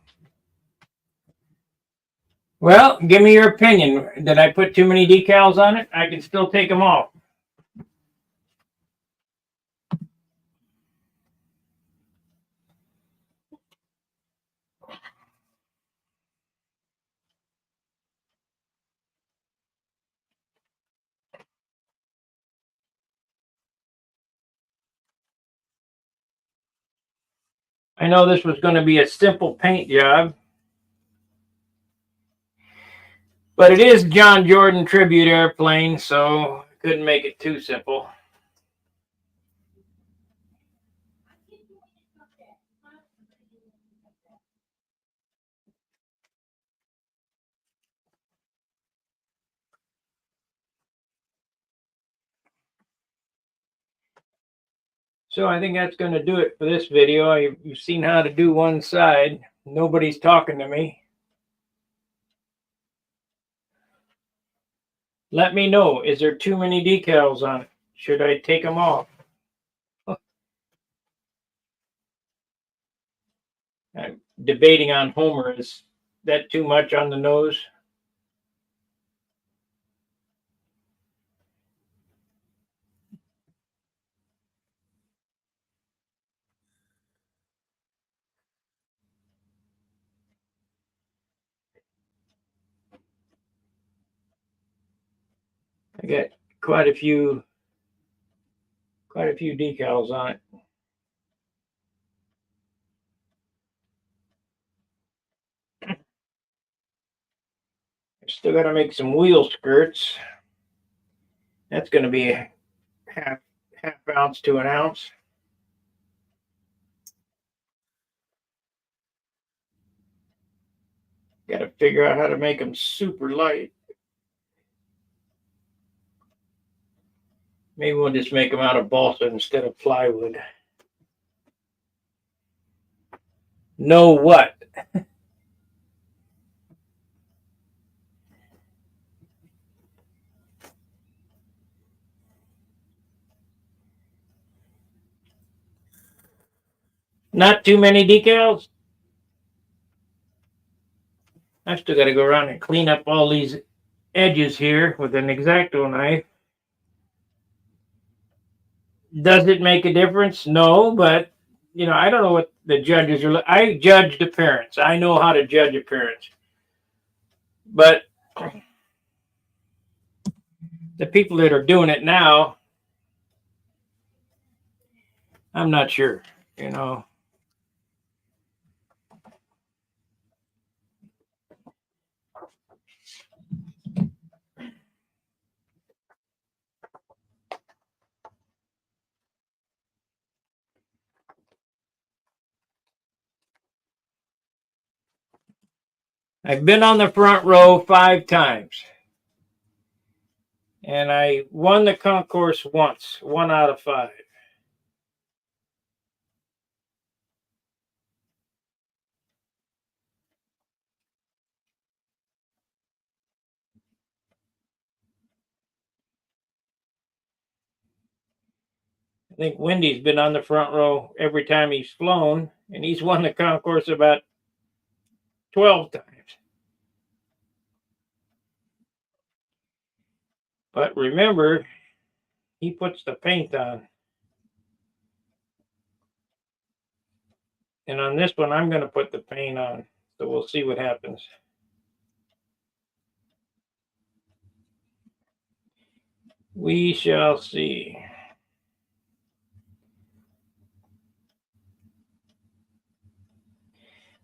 Well, give me your opinion. Did I put too many decals on it? I can still take them off. I know this was going to be a simple paint job, but it is John Jordan tribute airplane, so I couldn't make it too simple. So I think that's going to do it for this video. You've seen how to do one side. Nobody's talking to me. Let me know. Is there too many decals on it? Should I take them off? I'm debating on Homer. Is that too much on the nose? I got quite a few decals on it. Still got to make some wheel skirts. That's going to be a half ounce to an ounce. Got to figure out how to make them super light. Maybe we'll just make them out of balsa instead of plywood. Know what? Not too many decals. I still got to go around and clean up all these edges here with an X-Acto knife. Does it make a difference? No, but I don't know what the judges are. I judged appearance. I know how to judge appearance, but the people that are doing it now, I'm not sure. I've been on the front row 5 times, and I won the concourse once, 1 out of 5. I think Wendy's been on the front row every time he's flown, and he's won the concourse about 12 times. But remember, he puts the paint on. And on this one, I'm going to put the paint on. So we'll see what happens. We shall see.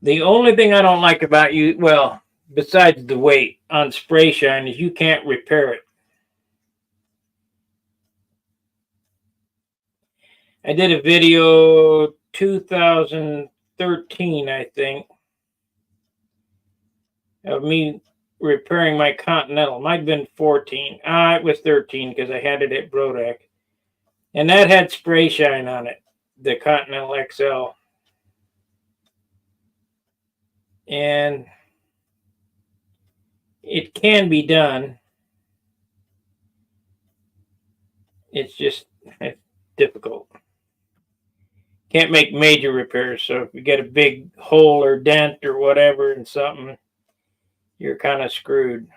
The only thing I don't like about you, well, besides the weight on spray shine, is you can't repair it. I did a video 2013, I think, of me repairing my Continental. Might have been 14. It was 13 because I had it at Brodak. And that had spray shine on it, the Continental XL. And it can be done. It's difficult. Can't make major repairs. So if you get a big hole or dent or whatever in something, you're kind of screwed.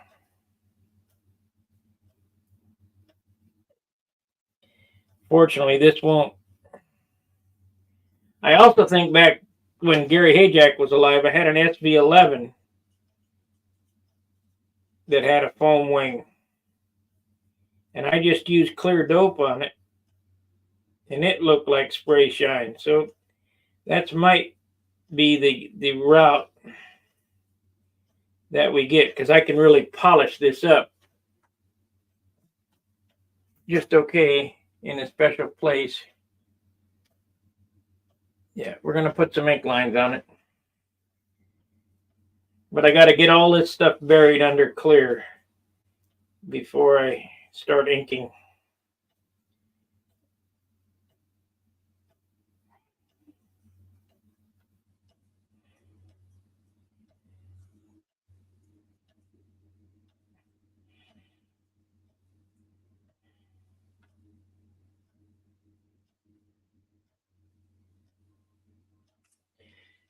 Fortunately, this won't. I also think back when Gary Hayjack was alive, I had an SV11 that had a foam wing. And I just used clear dope on it. And it looked like spray shine. So that might be the route that we get, because I can really polish this up just okay in a special place. Yeah, we're going to put some ink lines on it. But I got to get all this stuff buried under clear before I start inking.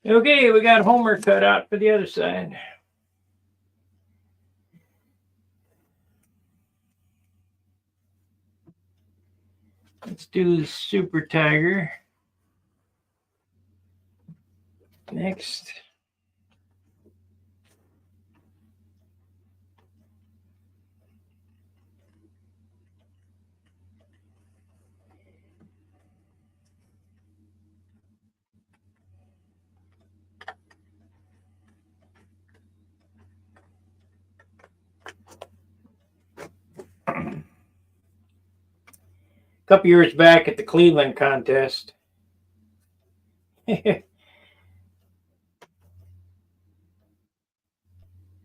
Okay, we got Homer cut out for the other side. Let's do Super Tiger next. A couple years back at the Cleveland contest, I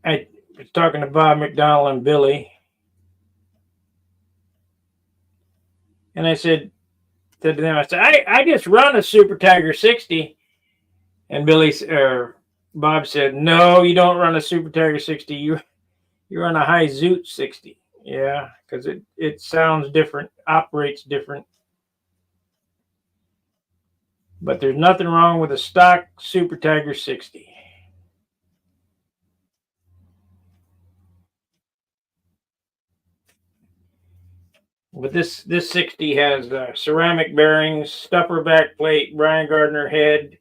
was talking to Bob McDonald and Billy, and I said to them, I just run a Super Tiger 60, and Bob said, no, you don't run a Super Tiger 60. You run a high Zoot 60. Yeah, because it sounds different, operates different. But there's nothing wrong with a stock Super Tiger 60. But this 60 has ceramic bearings, stuffer back plate, Brian Gardner head,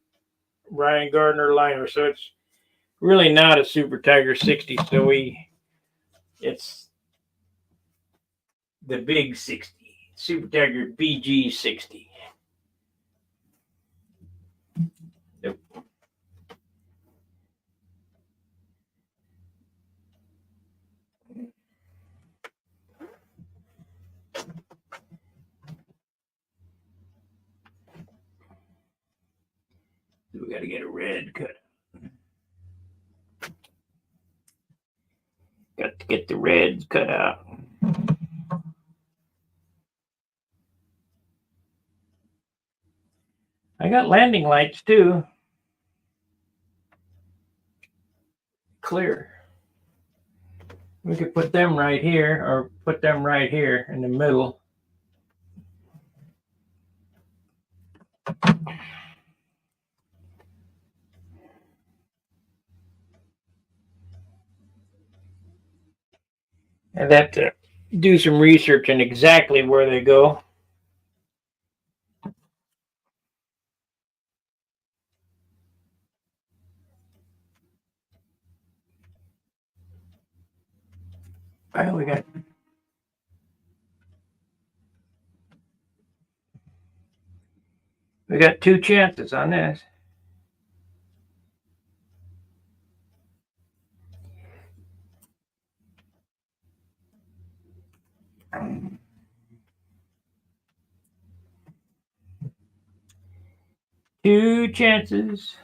Brian Gardner liner. So it's really not a Super Tiger 60. So it's the big 60, Super Tiger BG 60. Yep. We got to get a red cut. Got to get the reds cut out. I got landing lights too. Clear. We could put them right here or put them right here in the middle. I'd have to do some research on exactly where they go. Well, we got two chances on this. Two chances.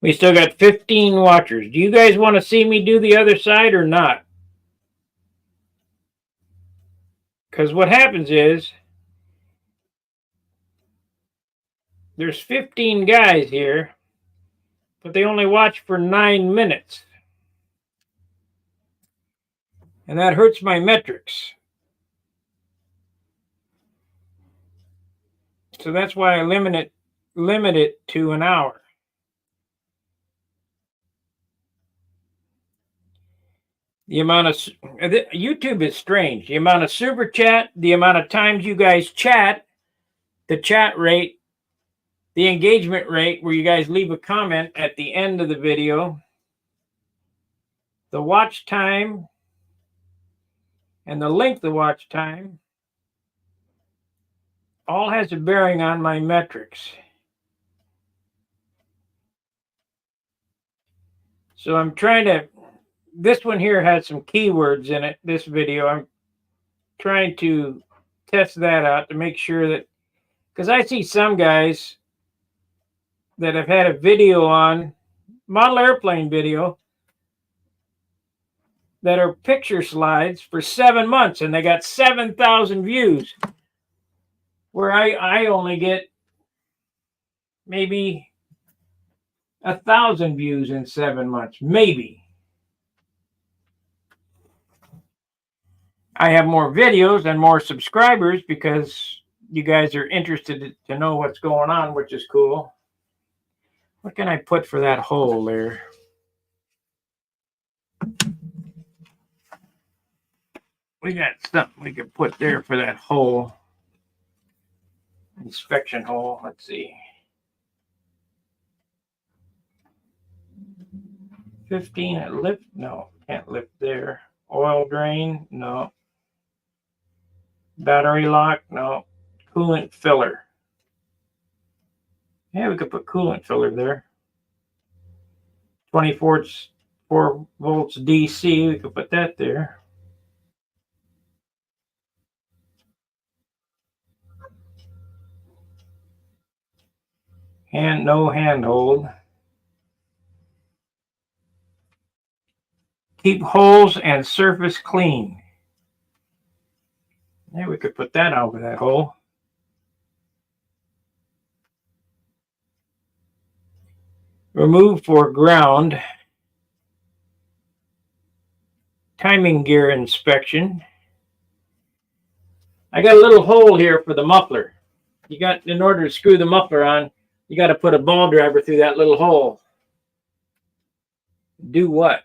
We still got 15 watchers. Do you guys want to see me do the other side or not? Because what happens is there's 15 guys here, but they only watch for 9 minutes. And that hurts my metrics. So that's why I limit it to an hour. The amount of YouTube is strange. The amount of super chat, the amount of times you guys chat, the chat rate, the engagement rate where you guys leave a comment at the end of the video, the watch time, and the length of watch time all has a bearing on my metrics. So I'm trying to, this one here has some keywords in it, this video. I'm trying to test that out to make sure that, because I see some guys that have had a video on, model airplane video, that are picture slides for 7 months and they got 7,000 views, where I only get maybe 1,000 views in 7 months, maybe. I have more videos and more subscribers because you guys are interested to know what's going on, which is cool. What can I put for that hole there? We got something we could put there for that hole. Inspection hole. Let's see. 15 at lift? No, can't lift there. Oil drain? No. Battery lock? No. Coolant filler. Yeah, we could put coolant filler there. 24 volts DC. We could put that there. And no handhold. Keep holes and surface clean. Yeah, we could put that over that hole. Remove for ground. timing gear inspection. I got a little hole here for the muffler. In order to screw the muffler on, you got to put a ball driver through that little hole. Do what?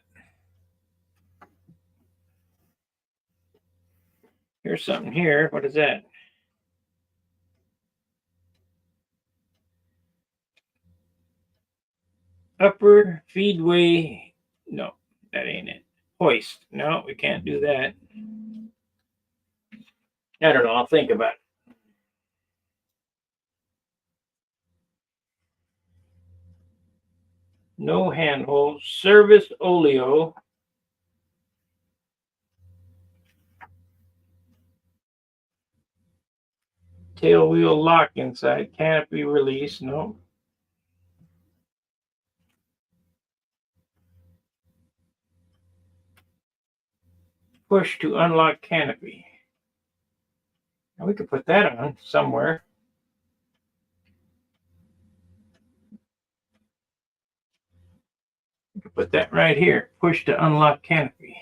Here's something here. What is that? Upper feedway. No, that ain't it. Hoist. No, we can't do that. I don't know. I'll think about it. No handhold. Service oleo. Tail wheel lock inside. Canopy release. No. Push to unlock canopy. Now we could put that on somewhere. We could put that right here. Push to unlock canopy.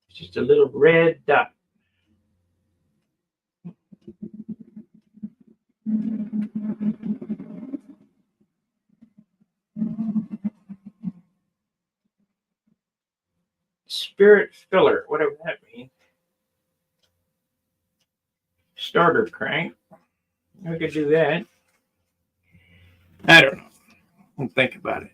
It's just a little red dot. Spirit filler, whatever that means. Starter crank. We could do that. I don't know. We'll think about it.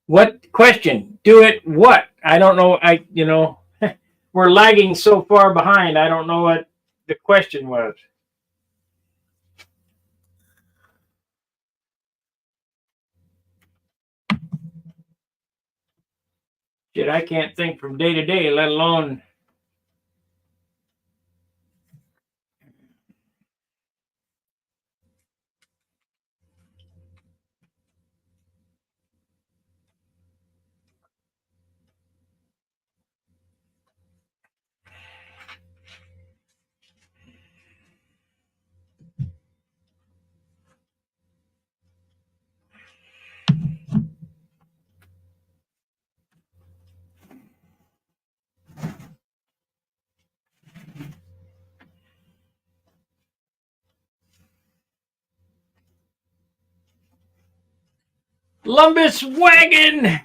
What question? Do it what? I don't know. We're lagging so far behind. I don't know what the question was. Shit, I can't think from day to day, let alone. Lumbus wagon.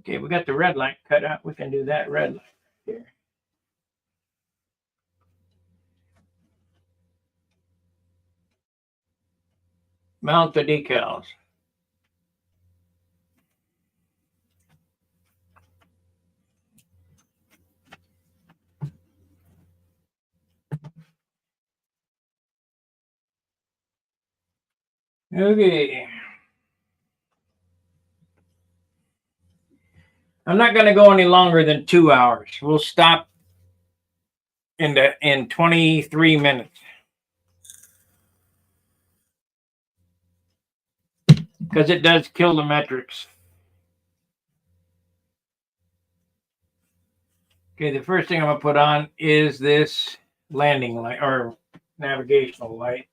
Okay, we got the red light cut out. We can do that red light here. Mount the decals. Okay. I'm not going to go any longer than 2 hours. We'll stop in 23 minutes. Because it does kill the metrics. Okay, the first thing I'm going to put on is this landing light or navigational light.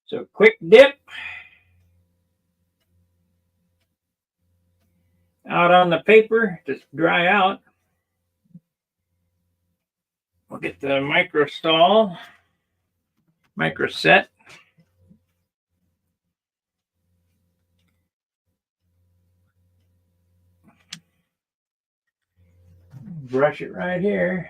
So quick dip. Out on the paper, just dry out. We'll get the micro set. Brush it right here.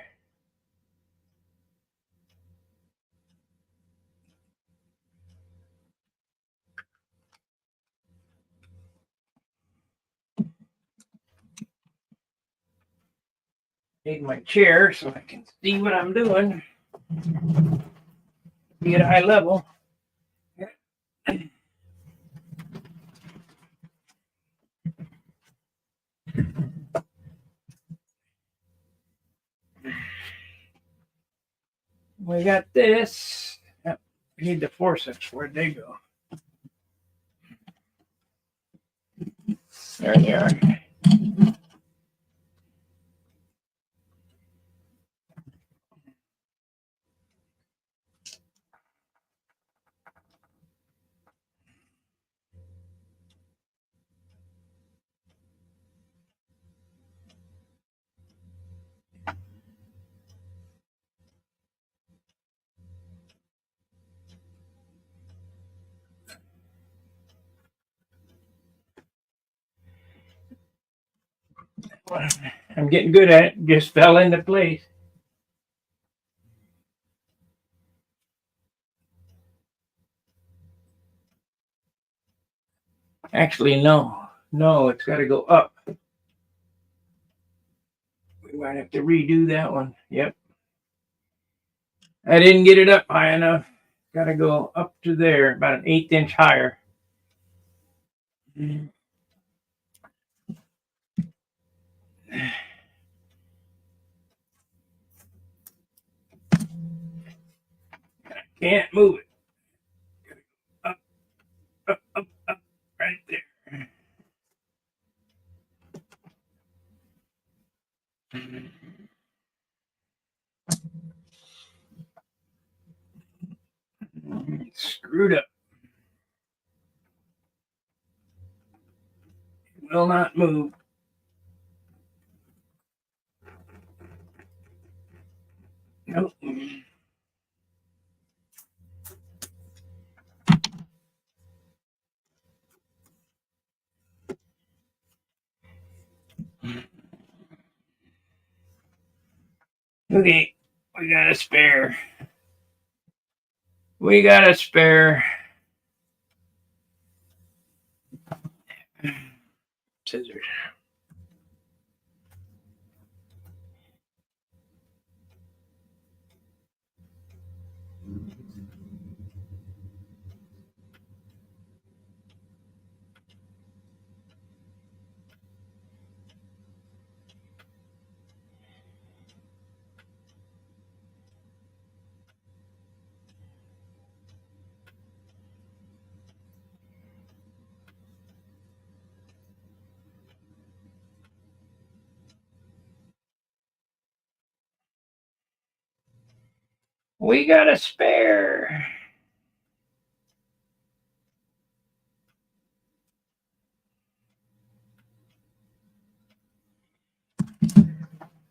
Need my chair so I can see what I'm doing. Be at eye level. We got this. Yep. We need the forceps. Where'd they go? There they are. I'm getting good at it. Just fell into place. Actually, no. No, it's got to go up. We might have to redo that one. Yep. I didn't get it up high enough. Got to go up to there, about an 1/8 inch higher. Can't move it. Up, up, up, up, right there. It's screwed up. It will not move. Nope. Okay, we got a spare. We got a spare. Scissors. We got a spare.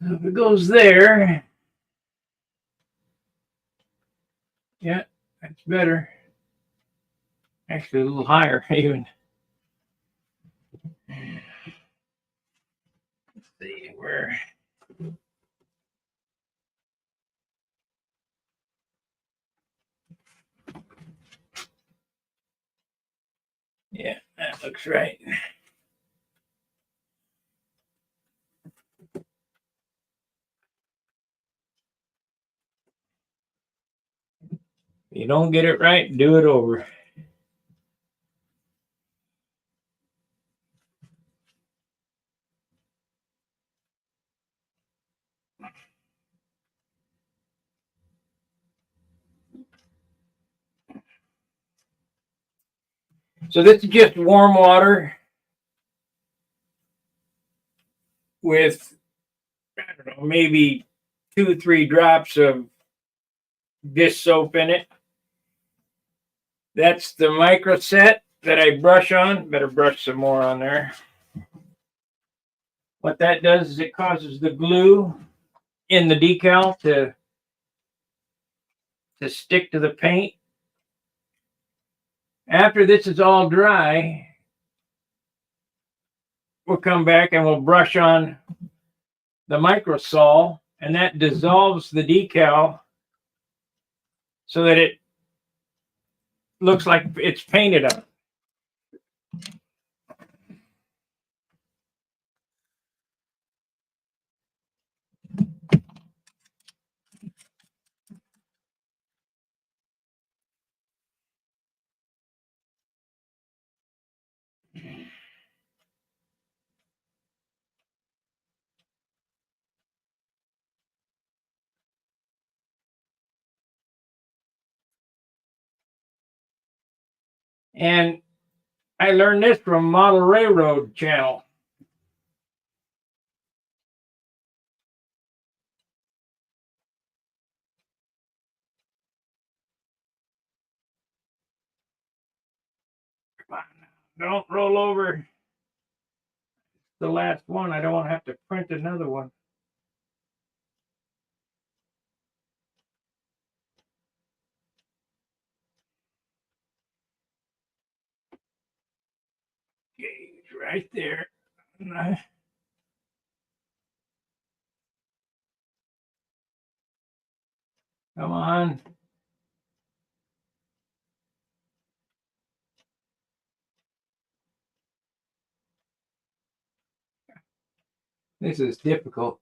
If it goes there, yeah, that's better. Actually, a little higher even. Let's see where. Yeah, that looks right. If you don't get it right, do it over. So this is just warm water with, I don't know, maybe 2, 3 drops of dish soap in it. That's the micro set that I brush on. Better brush some more on there. What that does is it causes the glue in the decal to stick to the paint. After this is all dry, we'll come back and we'll brush on the microsol, and that dissolves the decal so that it looks like it's painted on. And I learned this from Model Railroad channel. Come on, don't roll over the last one. I don't want to have to print another one. Gauge right there. Come on. This is difficult.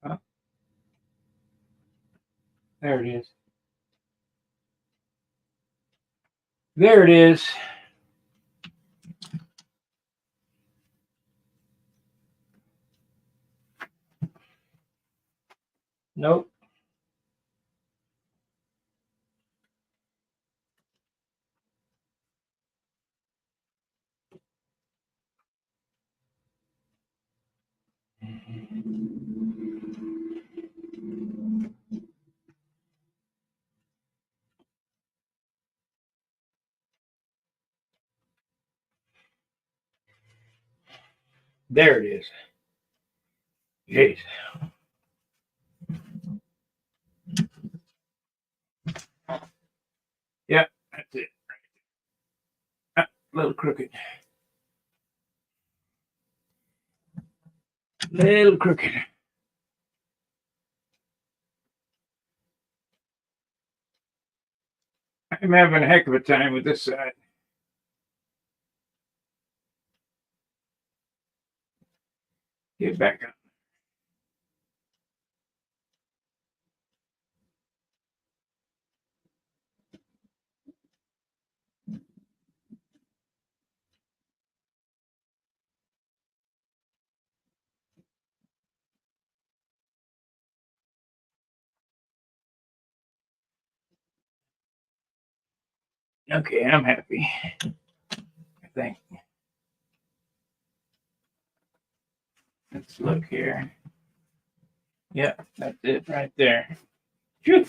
Oh, there it is. There it is. Nope. There it is. Jeez. Yep, that's it. A little crooked. Little crooked. I'm having a heck of a time with this side. Get back up. Okay, I'm happy. I think. Let's look here. Yep, that's it right there. Phew.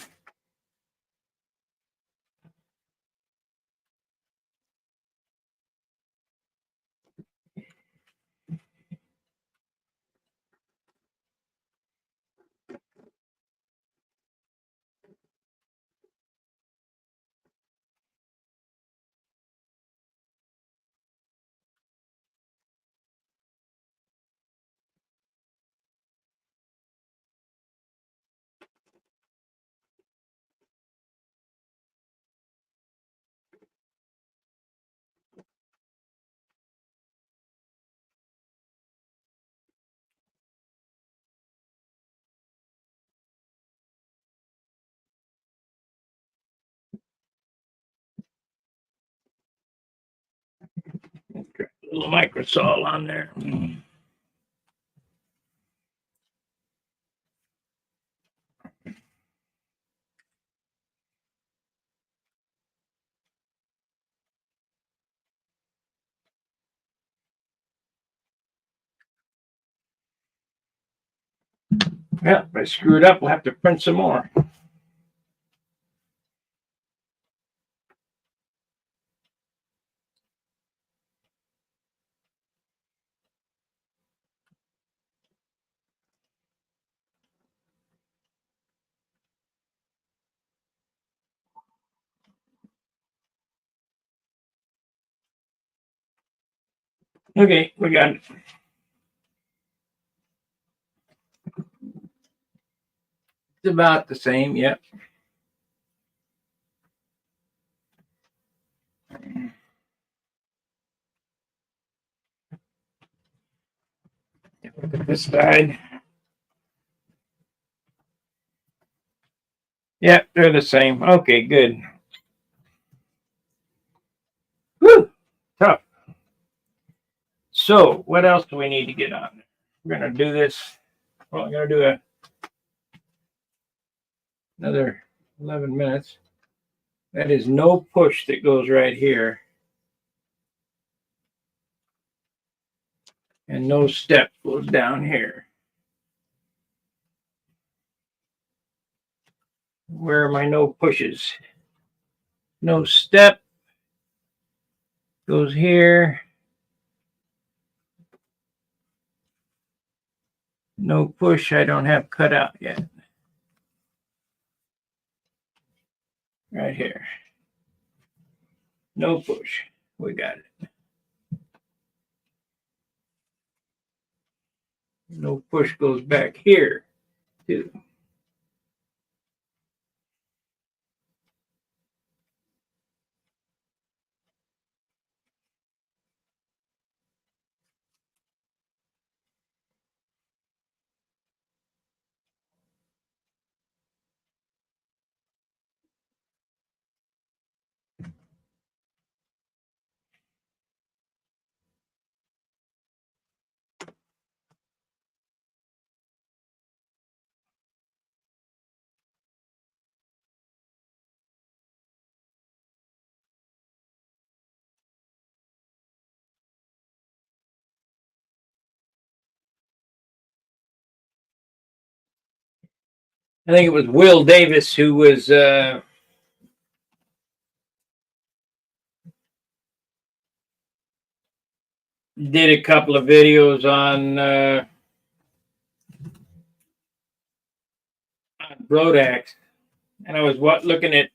A little microsol on there. Well, if I screw it up, we'll have to print some more. Okay, we got it. It's about the same, yep. Look at this side. Yep, they're the same. Okay, good. tough. So what else do we need to get on? We're going to do this. Well, I'm going to do another 11 minutes. That is no push that goes right here. And no step goes down here. Where are my no pushes? No step goes here. No push I don't have cut out yet. Right here. No push. We got it. No push goes back here too. I think it was Will Davis who was did a couple of videos on Brodax, and I was looking at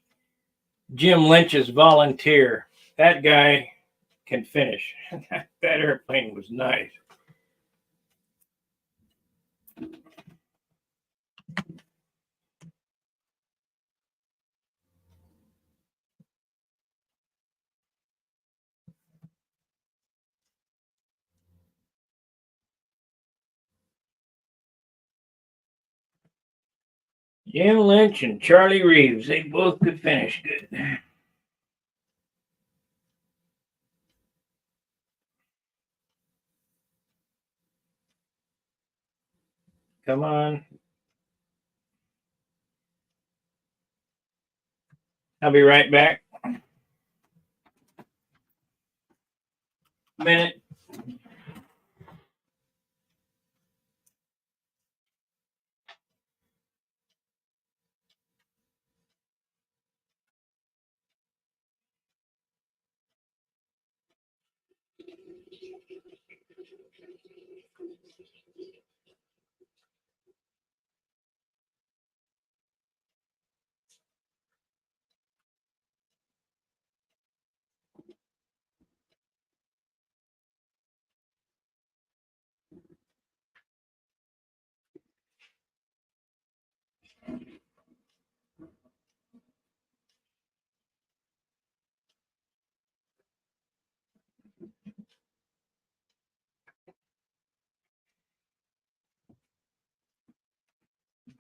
Jim Lynch's Volunteer. That guy can finish. That airplane was nice. Jim Lynch and Charlie Reeves, they both could finish good. Come on. I'll be right back. A minute.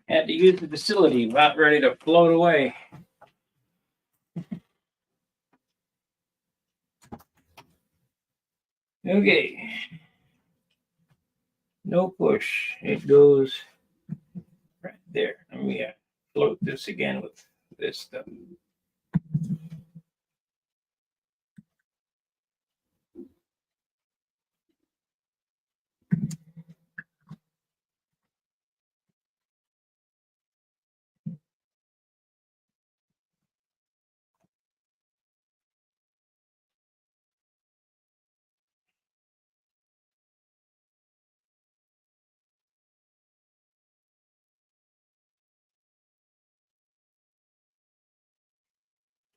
Had to use the facility, about ready to float away. Okay. No push. It goes right there. Let me float this again with this stuff.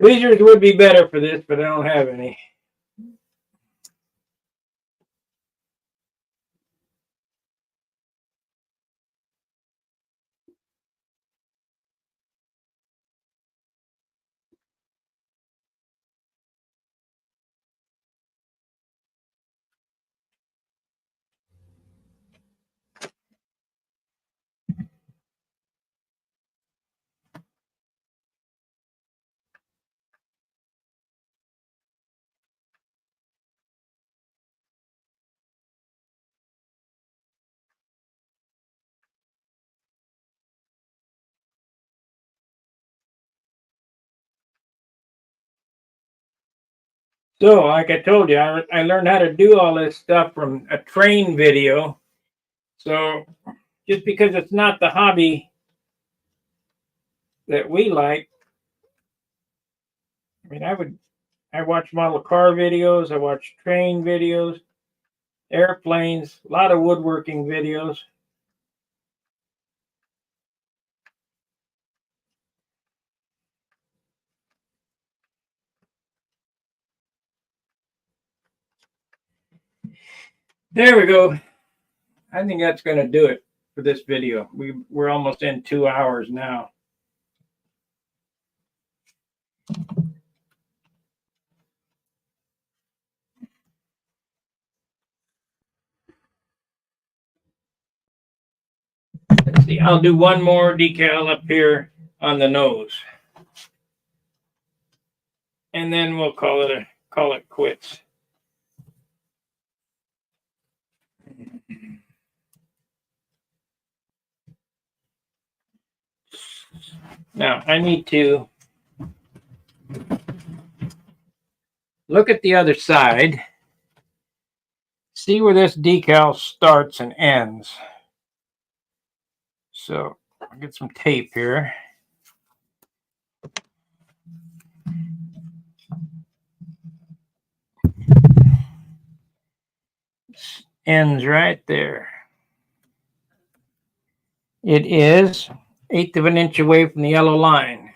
Tweezers would be better for this, but I don't have any. So, like I told you, I learned how to do all this stuff from a train video. So, just because it's not the hobby that we like, I mean, I watch model car videos, I watch train videos, airplanes, a lot of woodworking videos. There we go. I think that's going to do it for this video. We're almost in 2 hours now. Let's see. I'll do one more decal up here on the nose, and then we'll call it quits. Now I need to look at the other side, see where this decal starts and ends. So I'll get some tape here. Ends right there. It is 1/8 of an inch away from the yellow line.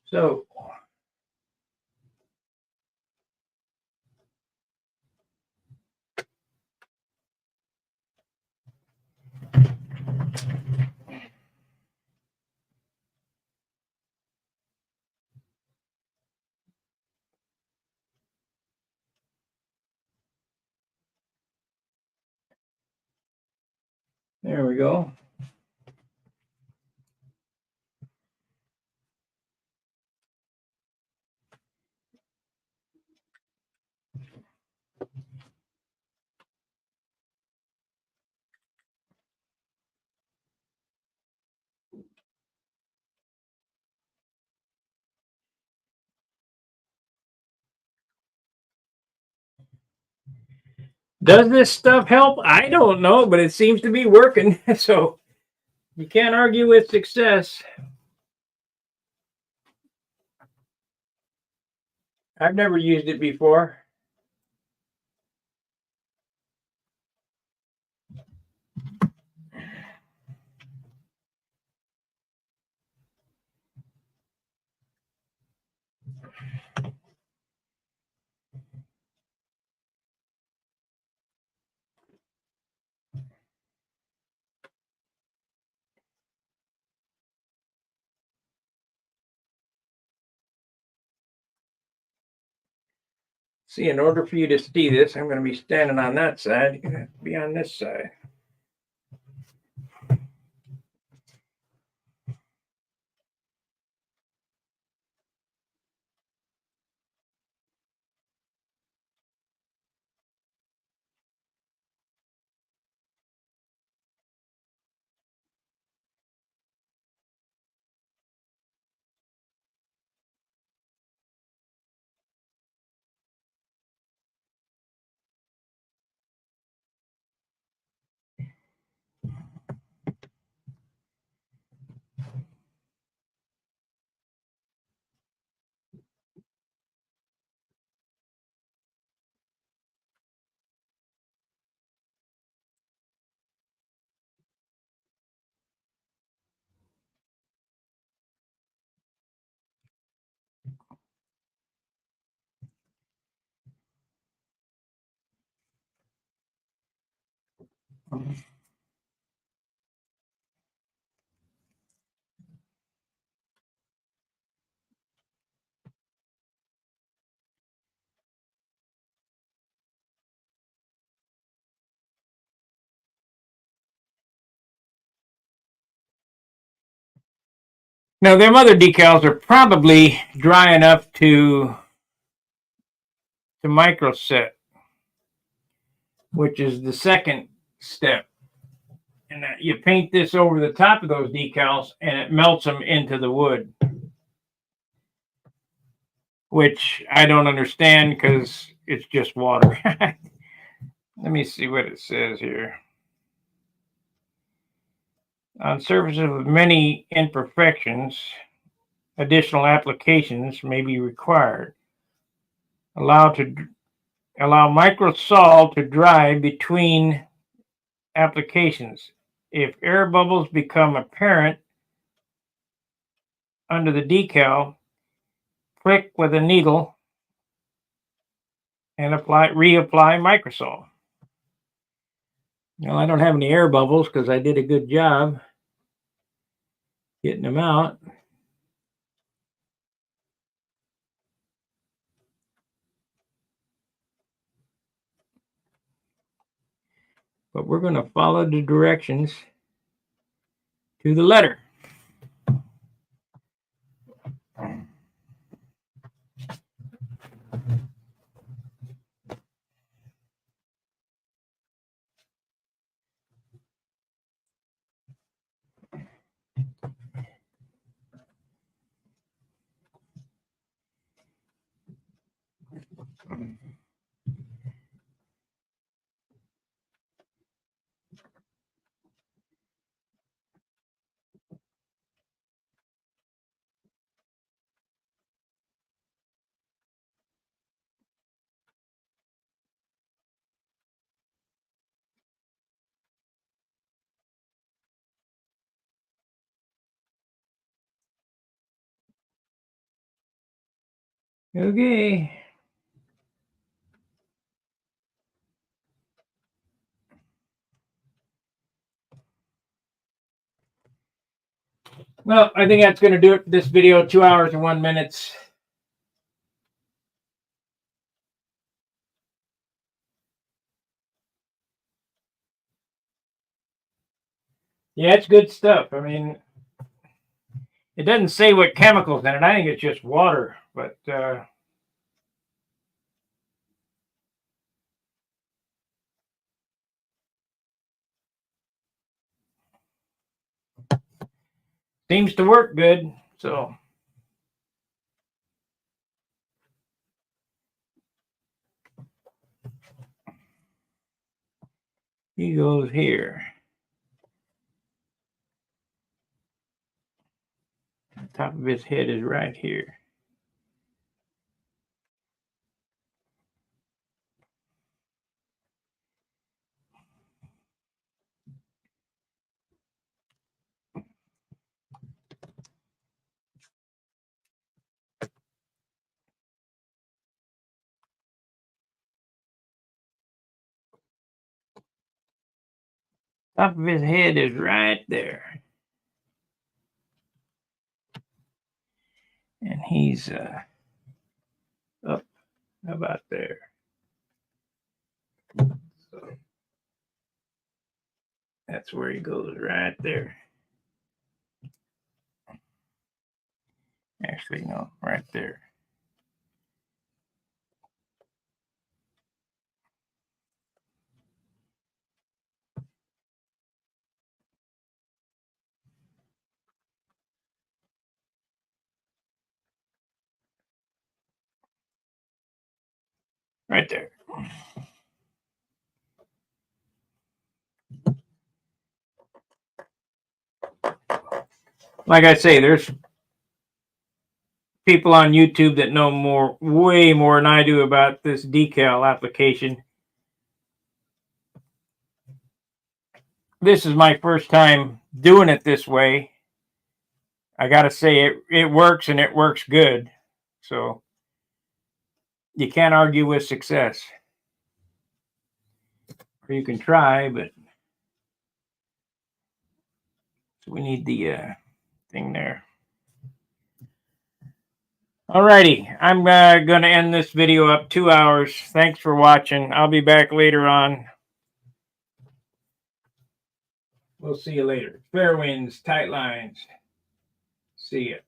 So there we go. Does this stuff help? I don't know, but it seems to be working. So you can't argue with success. I've never used it before. See, in order for you to see this, I'm going to be standing on that side. You're going to have to be on this side. Now, them other decals are probably dry enough to microset, which is the second step. And you paint this over the top of those decals and it melts them into the wood, which I don't understand because it's just water. Let me see what it says here. On surfaces with many imperfections, additional applications may be required. Allow microsol to dry between applications. If air bubbles become apparent under the decal, prick with a needle and reapply microsol. Well, I don't have any air bubbles because I did a good job getting them out. But we're going to follow the directions to the letter. Okay. Well, I think that's going to do it for this video. 2 hours and 1 minute. Yeah, it's good stuff. I mean, it doesn't say what chemicals in it. I think it's just water, but seems to work good. So he goes here. The top of his head is right here. Top of his head is right there. And he's up about there. So that's where he goes, right there. Actually, no, right there. Right there. Like I say, there's people on YouTube that know way more than I do about this decal application. This is my first time doing it this way. I got to say it works, and it works good. So you can't argue with success. Or you can try, but so we need the thing there. Alrighty, I'm going to end this video up 2 hours. Thanks for watching. I'll be back later on. We'll see you later. Fair winds, tight lines. See ya.